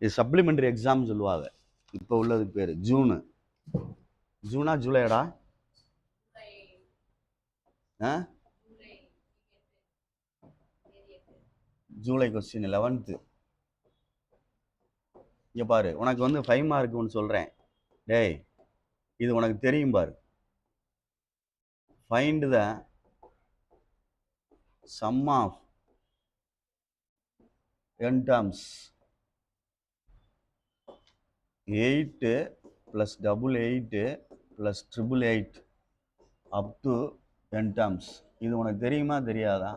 இது supplementary exam சொல்லுவாங்க. இப்போ உள்ளதுக்கு பேர் ஜூனா ஜூலைடா? July question 11th. இங்கே பாரு, உனக்கு வந்து 5 மார்க் ஒன்று சொல்கிறேன். டேய், இது உனக்கு தெரியும் பாரு. Find the sum of n terms 8 plus 88 plus 888 up to n terms. இது உனக்கு தெரியுமா தெரியாதா?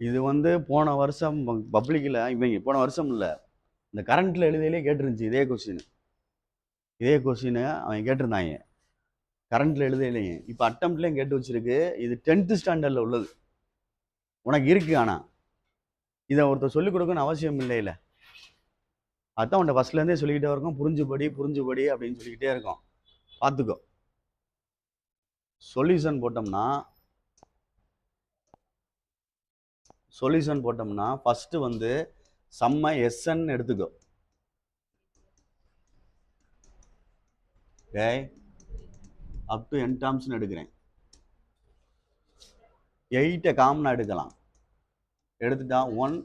இது வந்து போன வருஷம் பப்ளிக்கில் இவங்க போன வருஷம் இல்லை, இந்த கரண்ட்டில் எழுதியிலே கேட்டுருந்துச்சு இதே கொஸ்டின் அவங்க கேட்டிருந்தாங்க கரண்ட்டில் எழுதியிலேயே. இப்போ அட்டம்ப்ட்லேயும் கேட்டு வச்சிருக்கு. இது 10th ஸ்டாண்டர்டில் உள்ளது உனக்கு இருக்கு. ஆனால் இதை ஒருத்தர் சொல்லிக் கொடுக்கணும்னு அவசியம் இல்லைல்ல. அதான் உன்னை ஃபஸ்ட்லேருந்தே சொல்லிக்கிட்டே இருக்கோம், புரிஞ்சுபடி அப்படின்னு சொல்லிக்கிட்டே இருக்கோம். பார்த்துக்கோ. சொல்யூஷன் போட்டோம்னா ஃபஸ்ட்டு வந்து சம்மை SN எடுத்துக்கோ. அப் டு n termsனு எடுக்கிறேன். 8 காமனாக எடுக்கலாம். எடுத்துட்டா 1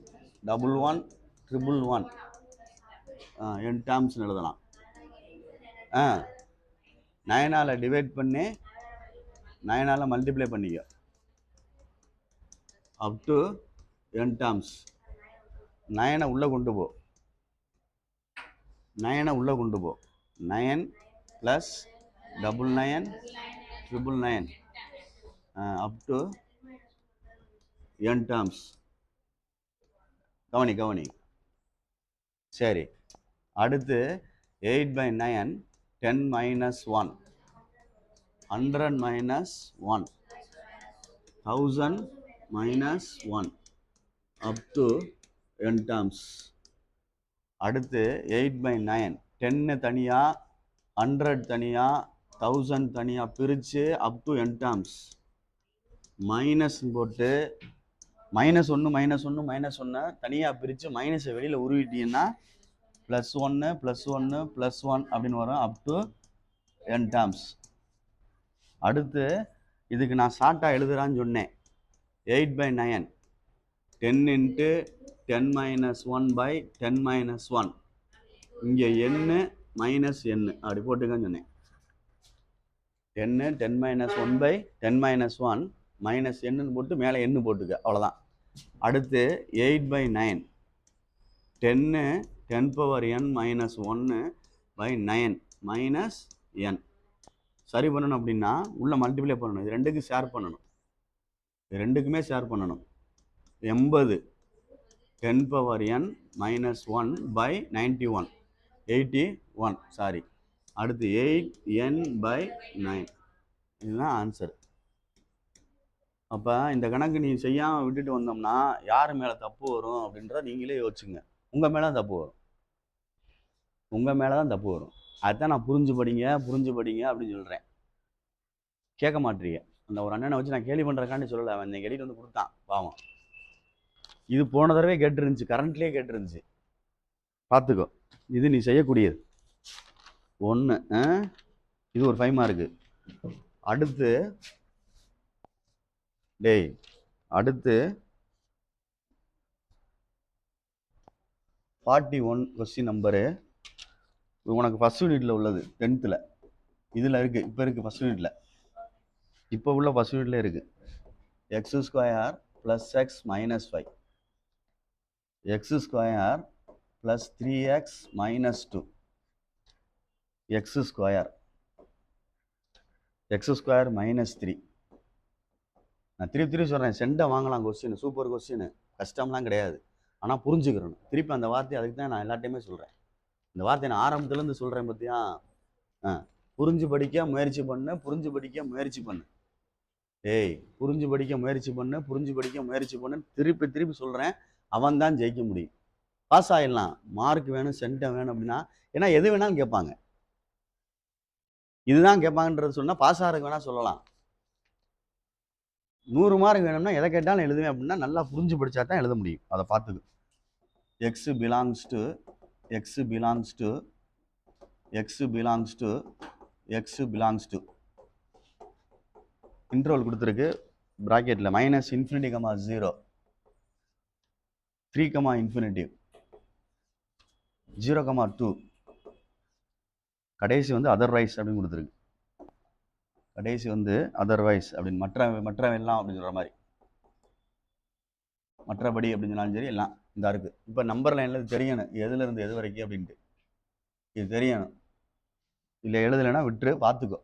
11 111 n termsனு எழுதலாம். 9ஆல் டிவைட் பண்ணி 9ஆல் மல்டிப்ளை பண்ணிக்க. Up to n terms. 9 உள்ளே கொண்டு போ. 9 + 99 999 அப் டு n terms. கவனி. சரி, அடுத்து 8/9 10 - 1 100 - 1 1000 - 1 அப் டு n terms. அடுத்து 8/9 10 தனியாக 100 தனியாக 1000 தனியாக பிரித்து up to n terms. Minus போட்டு -1 தனியாக பிரித்து மைனஸை வெளியில் உருவிட்டீங்கன்னா +1 +1 +1 அப்படின்னு வரும் அப் டு n terms. அடுத்து இதுக்கு நான் ஷார்ட்டாக எழுதுறான்னு சொன்னேன். 8/9 10 × 10 - 1/10 - 1 இங்கே n -n அப்படி போட்டுக்கன்னு சொன்னேன். 10 10 - 1/10 - 1 -n போட்டு மேலே n போட்டுக்க, அவ்வளோதான். அடுத்து 8/9 10 10^n - 1/9 -n. சரி பண்ணணும் அப்படின்னா உள்ள மல்டிப்ளை பண்ணணும். இது ரெண்டுக்குமே ஷேர் பண்ணணும். 80 10^n - 1/91 81. சாரி, அடுத்து 8n/9. இதுதான் ஆன்சர். அப்போ இந்த கணக்கு நீ செய்யாமல் விட்டுட்டு வந்தோம்னா யார் மேலே தப்பு வரும் அப்படின்றத நீங்களே யோசிச்சுங்க. உங்கள் மேலே தான் தப்பு வரும். அதுதான் நான் புரிஞ்சு படிங்க அப்படின்னு சொல்கிறேன். கேட்க மாட்டீங்க. அந்த ஒரு அண்ணனை வச்சு நான் கேள்வி பண்ணுறக்காண்டி சொல்லலை, அவன் இந்த கேள்வி வந்து கொடுத்தான் பாவம். இது போன தடவை கேட்டுருந்துச்சு, கரண்ட்லேயே கேட்டுருந்துச்சு. பார்த்துக்கோ, இது நீ செய்யக்கூடியது 1. இது ஒரு 5 மார்க்கு. அடுத்து 41 கொஸ்டின் நம்பரு உனக்கு ஃபர்ஸ்ட் யூனிட்ல உள்ளது. 10th இதில் இருக்குது. இப்போ உள்ள ஃபர்ஸ்ட் யூனிட்ல இருக்குது. x² + x - 5 x² + 3x - 2 x² -3. நான் திருப்பி சொல்கிறேன், செண்டை வாங்கலாம். கொஸ்டின் சூப்பர் கொஸ்டின், கஷ்டம்லாம் கிடையாது. ஆனால் புரிஞ்சுக்கிறணும். திருப்பி அந்த வார்த்தை, அதுக்கு தான் நான் எல்லாத்தையுமே சொல்கிறேன். இந்த வார்த்தையை நான் ஆரம்பத்துலேருந்து சொல்கிறேன் பார்த்தியா. புரிஞ்சு படிக்க முயற்சி பண்ணு. புரிஞ்சு படிக்க முயற்சி பண்ணு. திருப்பி சொல்கிறேன். அவன் தான் ஜெயிக்க முடியும். பாஸ் ஆகிடலாம். மார்க் வேணும், சென்டை வேணும் அப்படின்னா, ஏன்னா எது வேணாலும் கேட்பாங்க. இதுதான் கேட்பாங்கன்றது சொன்னால் பாஸ் ஆகிறதுக்கு வேணால் சொல்லலாம். 100 மார்க் வேணும்னா எதை கேட்டாலும் எழுதுவேன் அப்படின்னா நல்லா புரிஞ்சு படித்தா தான் எழுத முடியும். அதை பார்த்துக்கு. x belongs to x belongs to x belongs to x belongs to interval கொடுத்துருக்கு ப்ராக்கெட்டில் minus infinity comma 0 3 comma infinity 0 comma 2 கடைசி வந்து அதர்வைஸ் அப்படின்னு கொடுத்துருக்கு. கடைசி வந்து அதர்வைஸ் அப்படின்னு மற்ற எல்லாம் அப்படின்னு சொல்கிற மாதிரி மற்றபடி அப்படின்னு சொன்னாலும் சரி எல்லாம் இந்த இருக்குது. இப்போ நம்பர் லைனில் தெரியணும் எதுலேருந்து எது வரைக்கும் அப்படின்ட்டு இது தெரியணும். இல்லை எழுதலைன்னா விட்டுரு பார்த்துக்கோ.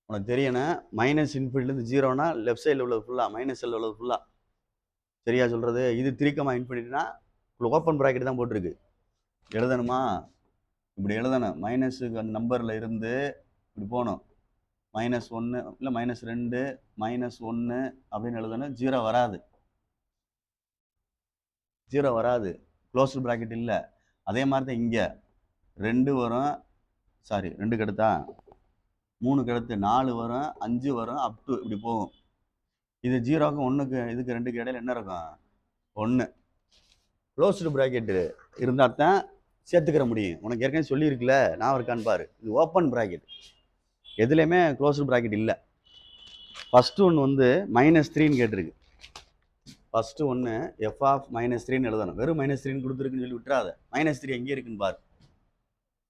உனக்கு தெரியணும் மைனஸ் இன்ஃபினிட்டிலேருந்து 0னா லெஃப்ட் சைடில் உள்ளது ஃபுல்லாக மைனஸ் சைடில் உள்ளது ஃபுல்லாக சரியா சொல்கிறது. இது 3 கமா இன்ஃபினிட்டினா ஓப்பன் ப்ராக்கெட் தான் போட்டிருக்கு. எழுதணுமா இப்படி எழுதணும். மைனஸுக்கு அந்த நம்பரில் இருந்து இப்படி போகணும். -1 இல்லை -2 -1 அப்படின்னு எழுதணும். 0 வராது. 0 வராது. க்ளோஸ்டு ப்ராக்கெட் இல்லை. அதே மாதிரி தான் இங்கே 2 வரும். சாரி 2க்கு அடுத்தா 3க்கு அடுத்து 4 வரும் 5 வரும் அப் டு இப்படி போகும். இது 0க்கு 1க்கு இதுக்கு 2க்கு இடையில என்ன இருக்கும் 1. க்ளோஸ்டு ப்ராக்கெட்டு இருந்தால் தான் சேர்த்துக்கிற முடியும். உனக்கு ஏற்கனவே சொல்லியிருக்குல்ல நான் இருக்கான்னு பாரு. இது ஓப்பன் ப்ராக்கெட். எதுலேயுமே க்ளோஸ்டு ப்ராக்கெட் இல்லை. ஃபஸ்ட்டு ஒன்று வந்து -3ன்னு கேட்டிருக்கு. ஃபஸ்ட்டு ஒன்று எஃப் ஆஃப் -3ன்னு எழுதணும். வெறும் -3ன்னு கொடுத்துருக்குன்னு சொல்லி விட்டுறாத. -3 எங்கே இருக்குன்னு பாரு.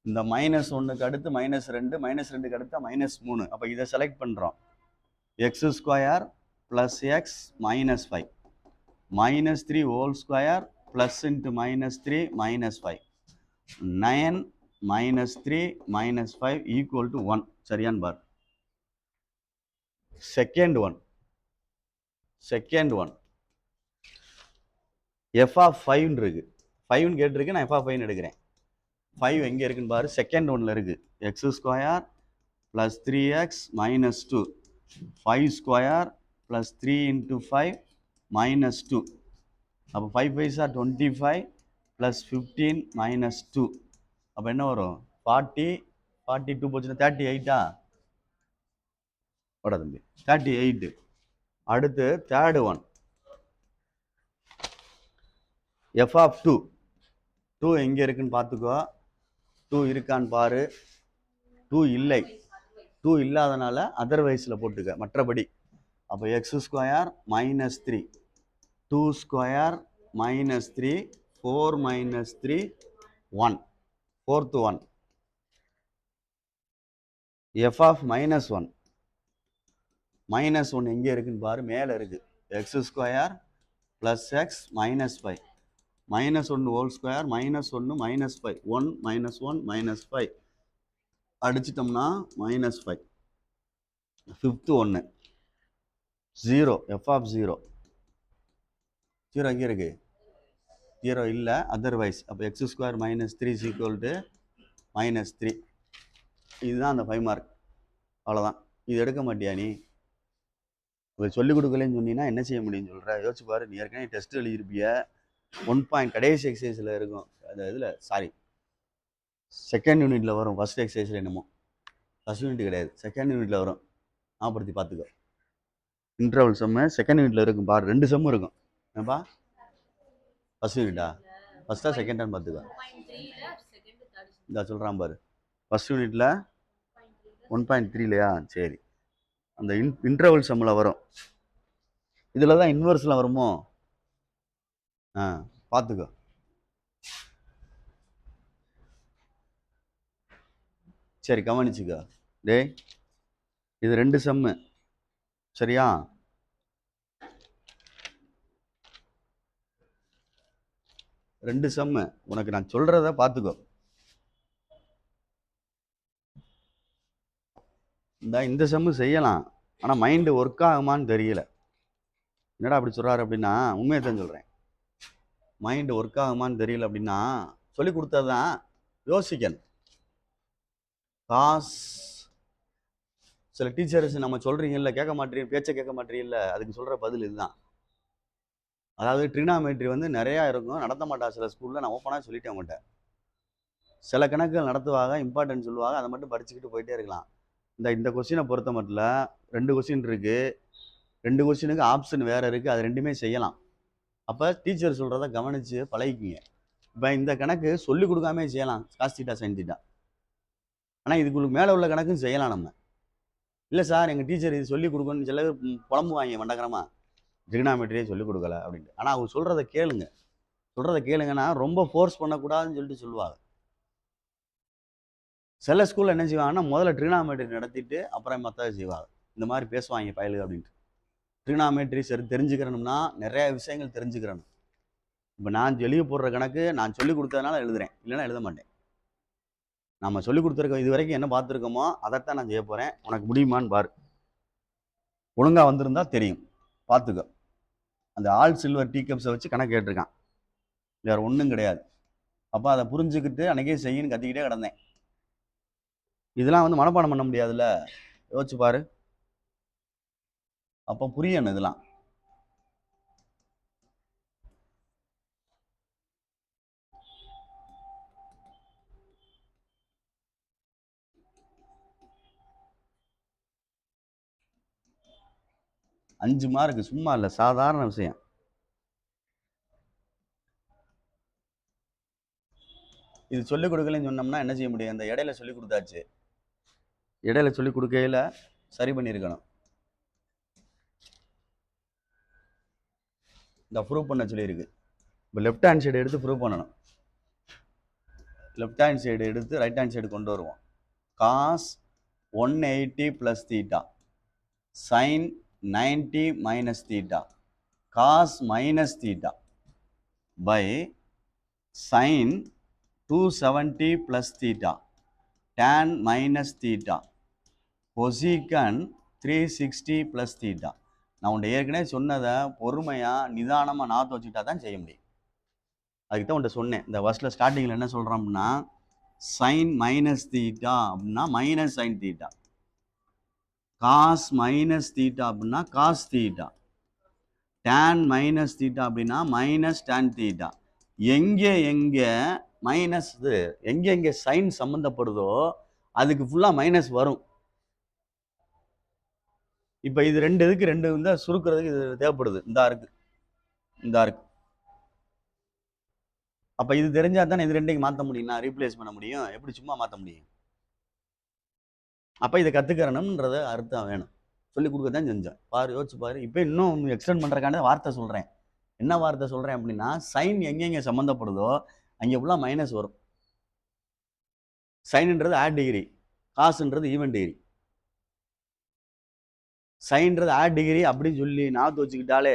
இந்த -1க்கு அடுத்து -2 -2க்கு அடுத்து -3. அப்போ இதை செலக்ட் பண்ணுறோம். x² + x -5 -3 whole square plus into -3 -5 9 -3 -5 equal to 1 சரியான்னு பார். செகண்ட் ஒன் f ஆஃப் 5 இருக்கு. 5ன்னு கேட்டிருக்கு. நான் f ஆஃப் 5 எடுக்கிறேன். 5 எங்கே இருக்குன்னு பாரு. செகண்ட் ஒன்ல இருக்கு. x² + 3x -2 5² + 3 × 5 -2. அப்போ 5 5s are 25 + 15 -2. அப்போ என்ன வரும் 40 42 போச்சுன்னா 38ஆ ஓட தம்பி 38. அடுத்து தேர்டு ஒன் f ஆஃப் 2 எங்கே இருக்குன்னு பார்த்துக்கோ. 2 இருக்கான்னு பாரு. 2 இல்லை. 2 இல்லாதனால அதர்வைஸில் போட்டுக்க மற்றபடி. அப்போ x² -3 2² -3 4 -3 1 4th one f of -1 எங்கே இருக்குன்னு பாரு. மேலே இருக்குது. x² + x -5 -1 whole square -1 -5 1 -1 -5 அடிச்சிட்டோம்னா -5. Fifth ஒன்று 0 f ஆஃப் 0 எங்கே இருக்கு 0 இல்லை அதர்வைஸ். அப்போ x² -3 = -3. இதுதான் அந்த 5 மார்க். அவ்வளோதான். இது எடுக்க மாட்டியா நீ? இதை சொல்லிக் கொடுக்கலன்னு சொன்னீங்கன்னா என்ன செய்ய முடியும்னு சொல்கிற யோசிச்சு பாரு. நீ ஏற்கனவே டெஸ்ட் எழுதியிருப்பிய 1 பாயிண்ட் கடைசி எக்ஸசைஸில் இருக்கும். அந்த இதில் சாரி செகண்ட் யூனிட்டில் வரும். ஃபஸ்ட் எக்ஸசைஸில் என்னமோ ஃபஸ்ட் யூனிட் கிடையாது செகண்ட் யூனிட்டில் வரும். ஞாபகப்படுத்தி பார்த்துக்கோ. இன்டர்வல் சம்மு செகண்ட் யூனிட்டில் இருக்கும் பாரு. 2 சம்மு இருக்கும். ஏப்பா ஃபஸ்ட் யூனிட்டா ஃபஸ்ட்டா செகண்டான்னு பார்த்துக்கோ. இந்த சொல்கிறான் பாரு. ஃபஸ்ட் யூனிட்டில் 1.3 சரி. அந்த இன்டர்வல் சம்மில் வரும். இதில் தான் இன்வெர்ஸில் வருமோ பார்த்துக்கோ. சரி கவனிச்சுக்கோ. டேய் இது 2 சம்மு சரியா. ரெண்டு சம்மு உனக்கு நான் சொல்கிறத பார்த்துக்கோ. இந்த சம்மு செய்யலாம். ஆனால் மைண்டு ஒர்க் ஆகுமான்னு தெரியல. என்னடா அப்படி சொல்கிறாரு அப்படின்னா உண்மையை தான் சொல்கிறேன். மைண்டு ஒர்க் ஆகுமான்னு தெரியல அப்படின்னா சொல்லி கொடுத்ததான் யோசிக்கணும். காஸ் சில டீச்சர்ஸ் நம்ம சொல்கிறீங்கல்ல கேட்க மாட்டீங்க பேச்சை கேட்க மாட்டீங்கல்ல அதுக்கு சொல்கிற பதில் இதுதான். அதாவது ட்ரினாமெட்ரி வந்து நிறையா இருக்கும். நடத்த மாட்டா சில ஸ்கூலில். நான் ஓப்பனாக சொல்லிட்டேன் உங்கள்கிட்ட. சில கணக்குகள் நடத்துவாங்க இம்பார்ட்டன்ட் சொல்லுவாங்க. அதை மட்டும் படிச்சுக்கிட்டு போயிட்டே இருக்கலாம். இந்த கொஸ்டினை பொறுத்த மட்டும் 2 கொஸ்டின் இருக்குது. 2 கொஸ்டினுக்கு ஆப்ஷன் வேறு இருக்குது. அது ரெண்டுமே செய்யலாம். அப்போ டீச்சர் சொல்கிறத கவனித்து பழகிக்குங்க. இப்போ இந்த கணக்கு சொல்லிக் கொடுக்காமே செய்யலாம், காஸ் தீட்டா சைன் தீட்டா. ஆனால் இதுக்கு மேலே உள்ள கணக்கும் செய்யலாம் நம்ம. இல்லை சார் எங்கள் டீச்சர் இது சொல்லிக் கொடுக்கணும்னு சில பேர் புலம்புவாங்க மண்டக்கரமா, ட்ரிகனாமெட்ரியே சொல்லிக் கொடுக்கல அப்படின்ட்டு. ஆனால் அவங்க சொல்கிறத கேளுங்க. சொல்கிறத கேளுங்கன்னா ரொம்ப ஃபோர்ஸ் பண்ணக்கூடாதுன்னு சொல்லிட்டு சொல்லுவாங்க. சில ஸ்கூலில் என்ன செய்வாங்கன்னா முதல்ல ட்ரிகனாமெட்ரி நடத்திட்டு அப்புறம் மற்றதை செய்வாங்க. இந்த மாதிரி பேசுவாங்க பயலுக்கு அப்படின்ட்டு. ட்ரிகனாமெட்ரி சரி தெரிஞ்சுக்கிறணும்னா நிறைய விஷயங்கள் தெரிஞ்சுக்கிறணும். இப்போ நான் எழுதி போடுற கணக்கு நான் சொல்லிக் கொடுத்ததுனால எழுதுறேன், இல்லைன்னா எழுத மாட்டேன். நம்ம சொல்லிக் கொடுத்துருக்கோம், இது வரைக்கும் என்ன பார்த்துருக்கோமோ அதைத்தான் நான் செய்ய போகிறேன். உனக்கு முடியுமான்னு பாரு. ஒழுங்காக வந்திருந்தா தெரியும், பார்த்துக்கோ. அந்த ஆல் சில்வர் டீ கப்ஸை வச்சு கணக்கு கேட்டிருக்கான், வேறு ஒன்றும் கிடையாது. அப்போ அதை புரிஞ்சுக்கிட்டு அன்றைக்கே செய்யணும்னு கத்திக்கிட்டே கிடந்தேன். இதெல்லாம் வந்து மனப்பாடம் பண்ண முடியாதுல்ல, யோசிச்சு பாரு. அப்போ புரியணும் இதெல்லாம். அஞ்சு மார்க்கு சும்மா இல்லை, சாதாரண விஷயம். இது சொல்லிக் கொடுக்கலன்னு சொன்னோம்னா என்ன செய்ய முடியும்? இந்த இடையில சொல்லிக் கொடுத்தாச்சு, இடையில சொல்லிக் கொடுக்கையில சரி பண்ணியிருக்கணும். இந்த ப்ரூவ் பண்ண சொல்லியிருக்கு. இப்போ லெஃப்ட் ஹேண்ட் சைடு எடுத்து ப்ரூவ் பண்ணணும். லெஃப்ட் ஹேண்ட் சைடு எடுத்து ரைட் ஹேண்ட் சைடு கொண்டு வருவோம். Cos 180 plus theta sine 90 minus theta cos minus theta by sine 270 plus theta tan minus theta cosec 360 plus theta. நான் உன்ட்ட ஏற்கனவே சொன்னதை பொறுமையாக நிதானமாக நாற்று வச்சுக்கிட்டா தான் செய்ய முடியும். அதுக்கு தான் உன்ட்ட சொன்னேன். இந்த ஃபர்ஸ்ட்டில் ஸ்டார்டிங்கில் என்ன சொல்கிறோம் அப்படின்னா, சைன் மைனஸ் தீட்டா அப்படின்னா minus sine theta, cos minus theta அப்படின்னா cos theta, tan minus theta அப்படின்னா மைனஸ் டேன் தீட்டா. எங்கே எங்கே மைனஸ் எங்கே எங்கே சைன் சம்மந்தப்படுதோ அதுக்கு ஃபுல்லாக மைனஸ் வரும். இப்போ இது ரெண்டு இதுக்கு ரெண்டு வந்து சுருக்கிறதுக்கு இது தேவைப்படுது. இந்தா இருக்கு. அப்போ இது தெரிஞ்சா தானே இது ரெண்டையும் மாற்ற முடியும், நான் ரீப்ளேஸ் பண்ண முடியும். எப்படி சும்மா மாற்ற முடியும்? அப்போ இதை கற்றுக்கிறணும்ன்றத அர்த்தம் வேணும். சொல்லிக் கொடுக்க தான் செஞ்சேன். பாரு, யோசிச்சு பாரு. இப்போ இன்னும் எக்ஸ்டெண்ட் பண்ணுறக்கான வார்த்தை சொல்கிறேன். என்ன வார்த்தை சொல்கிறேன் அப்படின்னா, சைன் எங்கெங்கே சம்மந்தப்படுதோ அங்கே ஃபுல்லாக மைனஸ் வரும். சைன்ன்றது ஆட் டிகிரி, காசுன்றது ஈவன் டிகிரி. சைன்றது ஆட் டிகிரி அப்படின்னு சொல்லி நாற்று வச்சுக்கிட்டாலே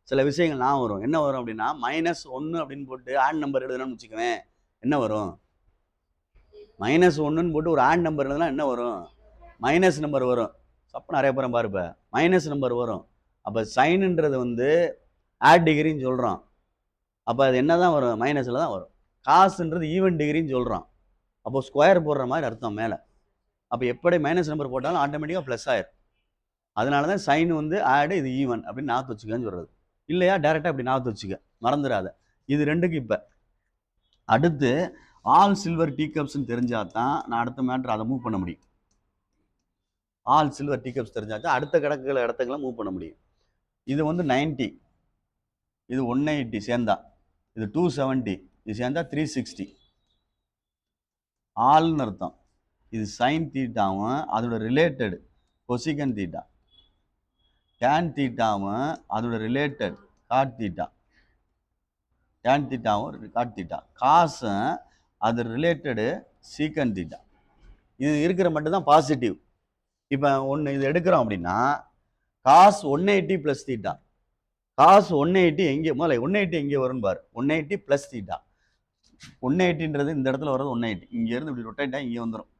சில விஷயங்கள் நான் வரும். என்ன வரும் அப்படின்னா, -1 அப்படின்னு போட்டு ஆட் நம்பர் எழுதணும்னு வச்சுக்குவேன், என்ன வரும்? -1ன்னு போட்டு ஒரு ஆட் நம்பர் எழுதுனா என்ன வரும்? மைனஸ் நம்பர் வரும். அப்போ நிறைய பேரும் பாருப்ப மைனஸ் நம்பர் வரும். அப்போ சைனுன்றது வந்து ஆட் டிகிரின்னு சொல்கிறோம். அப்போ அது என்ன தான் வரும்? மைனஸில் தான் வரும். காசுன்றது ஈவன் டிகிரின்னு சொல்கிறோம். அப்போ ஸ்கொயர் போடுற மாதிரி அர்த்தம் மேலே. அப்போ எப்படி மைனஸ் நம்பர் போட்டாலும் ஆட்டோமேட்டிக்காக ப்ளஸ் ஆயிரும். அதனால தான் சைன் வந்து ஆடு, இது ஈவன் அப்படின்னு நாற்று வச்சுக்கன்னு சொல்கிறது. இல்லையா டேரெக்டாக அப்படி நாற்று வச்சுக்க, மறந்துடாத. இது ரெண்டுக்கு இப்போ அடுத்து ஆல் சில்வர் டீ கப்ஸ்ன்னு தெரிஞ்சால் தான் நான் அடுத்த மேட்ரு அதை மூவ் பண்ண முடியும். ஆல் சில்வர் டீ கப்ஸ் தெரிஞ்சால் தான் அடுத்த கிடக்குற இடத்துக்கெல்லாம் மூவ் பண்ண முடியும். இது வந்து 90, இது 180 சேர்ந்தா, இது 270, இது சேர்ந்தா 360. ஆல்னு அர்த்தம். இது சைன் தீட்டாவும் அதோட ரிலேட்டட் கொசிகன் தீட்டா, டேன் தீட்டாவும் அதோட ரிலேட்டட் காட் தீட்டா, டேன் தீட்டாவும் காட் தீட்டா, காசும் அது ரிலேட்டடு சீக்கன் தீட்டா. இது இருக்கிற மட்டும்தான் பாசிட்டிவ். இப்போ ஒன்று இது எடுக்கிறோம் அப்படின்னா காஸ் 180 ப்ளஸ் தீட்டா, காஸ் 180 எங்கே முதல்ல 180 எங்கே வரும்னு பாரு. 180 ப்ளஸ் தீட்டா, 180ன்றது இந்த இடத்துல வர்றது 180, இங்கேருந்து இப்படி ரொட்டேட் ஆகி இங்கே வந்துடும்.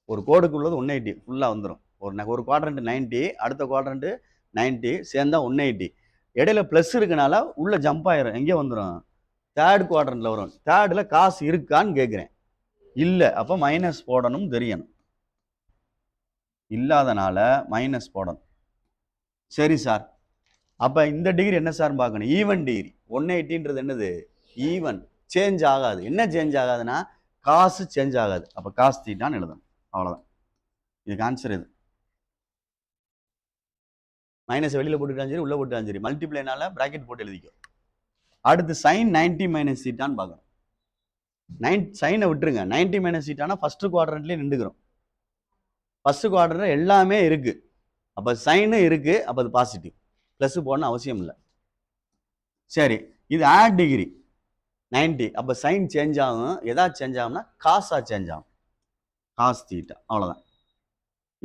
ஒரு கோடுக்கு உள்ளது 180 ஃபுல்லாக வந்துடும். ஒரு குவாட்ரண்ட் 90, அடுத்த குவாட்ரண்ட் 90 சேர்ந்தா 180. இடையில ப்ளஸ் இருக்கனால உள்ள ஜம்ப் ஆயிரும். எங்கே வந்துடும்? தேர்ட் குவாட்ரண்ட்ல வரும். தேர்டில் காசு இருக்கான்னு கேட்குறேன். இல்லை, அப்போ மைனஸ் போடணும் தெரியணும். இல்லாதனால மைனஸ் போடணும். சரி சார், அப்போ இந்த டிகிரி என்ன சார் பார்க்கணும்? Even degree. 180ன்றது என்னது? ஈவன், சேஞ்ச் ஆகாது. என்ன சேஞ்ச் ஆகாதுன்னா காசு சேஞ்ச் ஆகாது. அப்போ காசு தீட்டான்னு எழுதணும். அவ்வளோதான். இதுக்கு ஆன்சர் இது. மைனஸ் வெளியில் போட்டுட்டாலும் சரி உள்ளே போட்டுட்டாலும் சரி மல்டிப்ளைனால ப்ராக்கெட் போட்டு எழுதிக்கும். அடுத்து சைன் 90 மைனஸ் தீட்டான்னு பார்க்கணும். சைனை விட்டுருங்க. 90 மைனஸ் தீட்டானா ஃபர்ஸ்ட் குவாட்ரண்ட்லேயே நின்றுக்கிறோம். ஃபர்ஸ்ட் குவாட்ரண்ட் எல்லாமே இருக்கு. அப்போ சைனு இருக்கு, அப்போ அது பாசிட்டிவ். ப்ளஸ் போடணும் அவசியம் இல்லை. சரி, இது ஆட் டிகிரி 90. அப்போ சைன் சேஞ்ச் ஆகும். எதாவது சேஞ்ச் ஆகும்னா காஸாக சேஞ்ச் ஆகும். காஸ் தீட்டா, அவ்வளோதான்.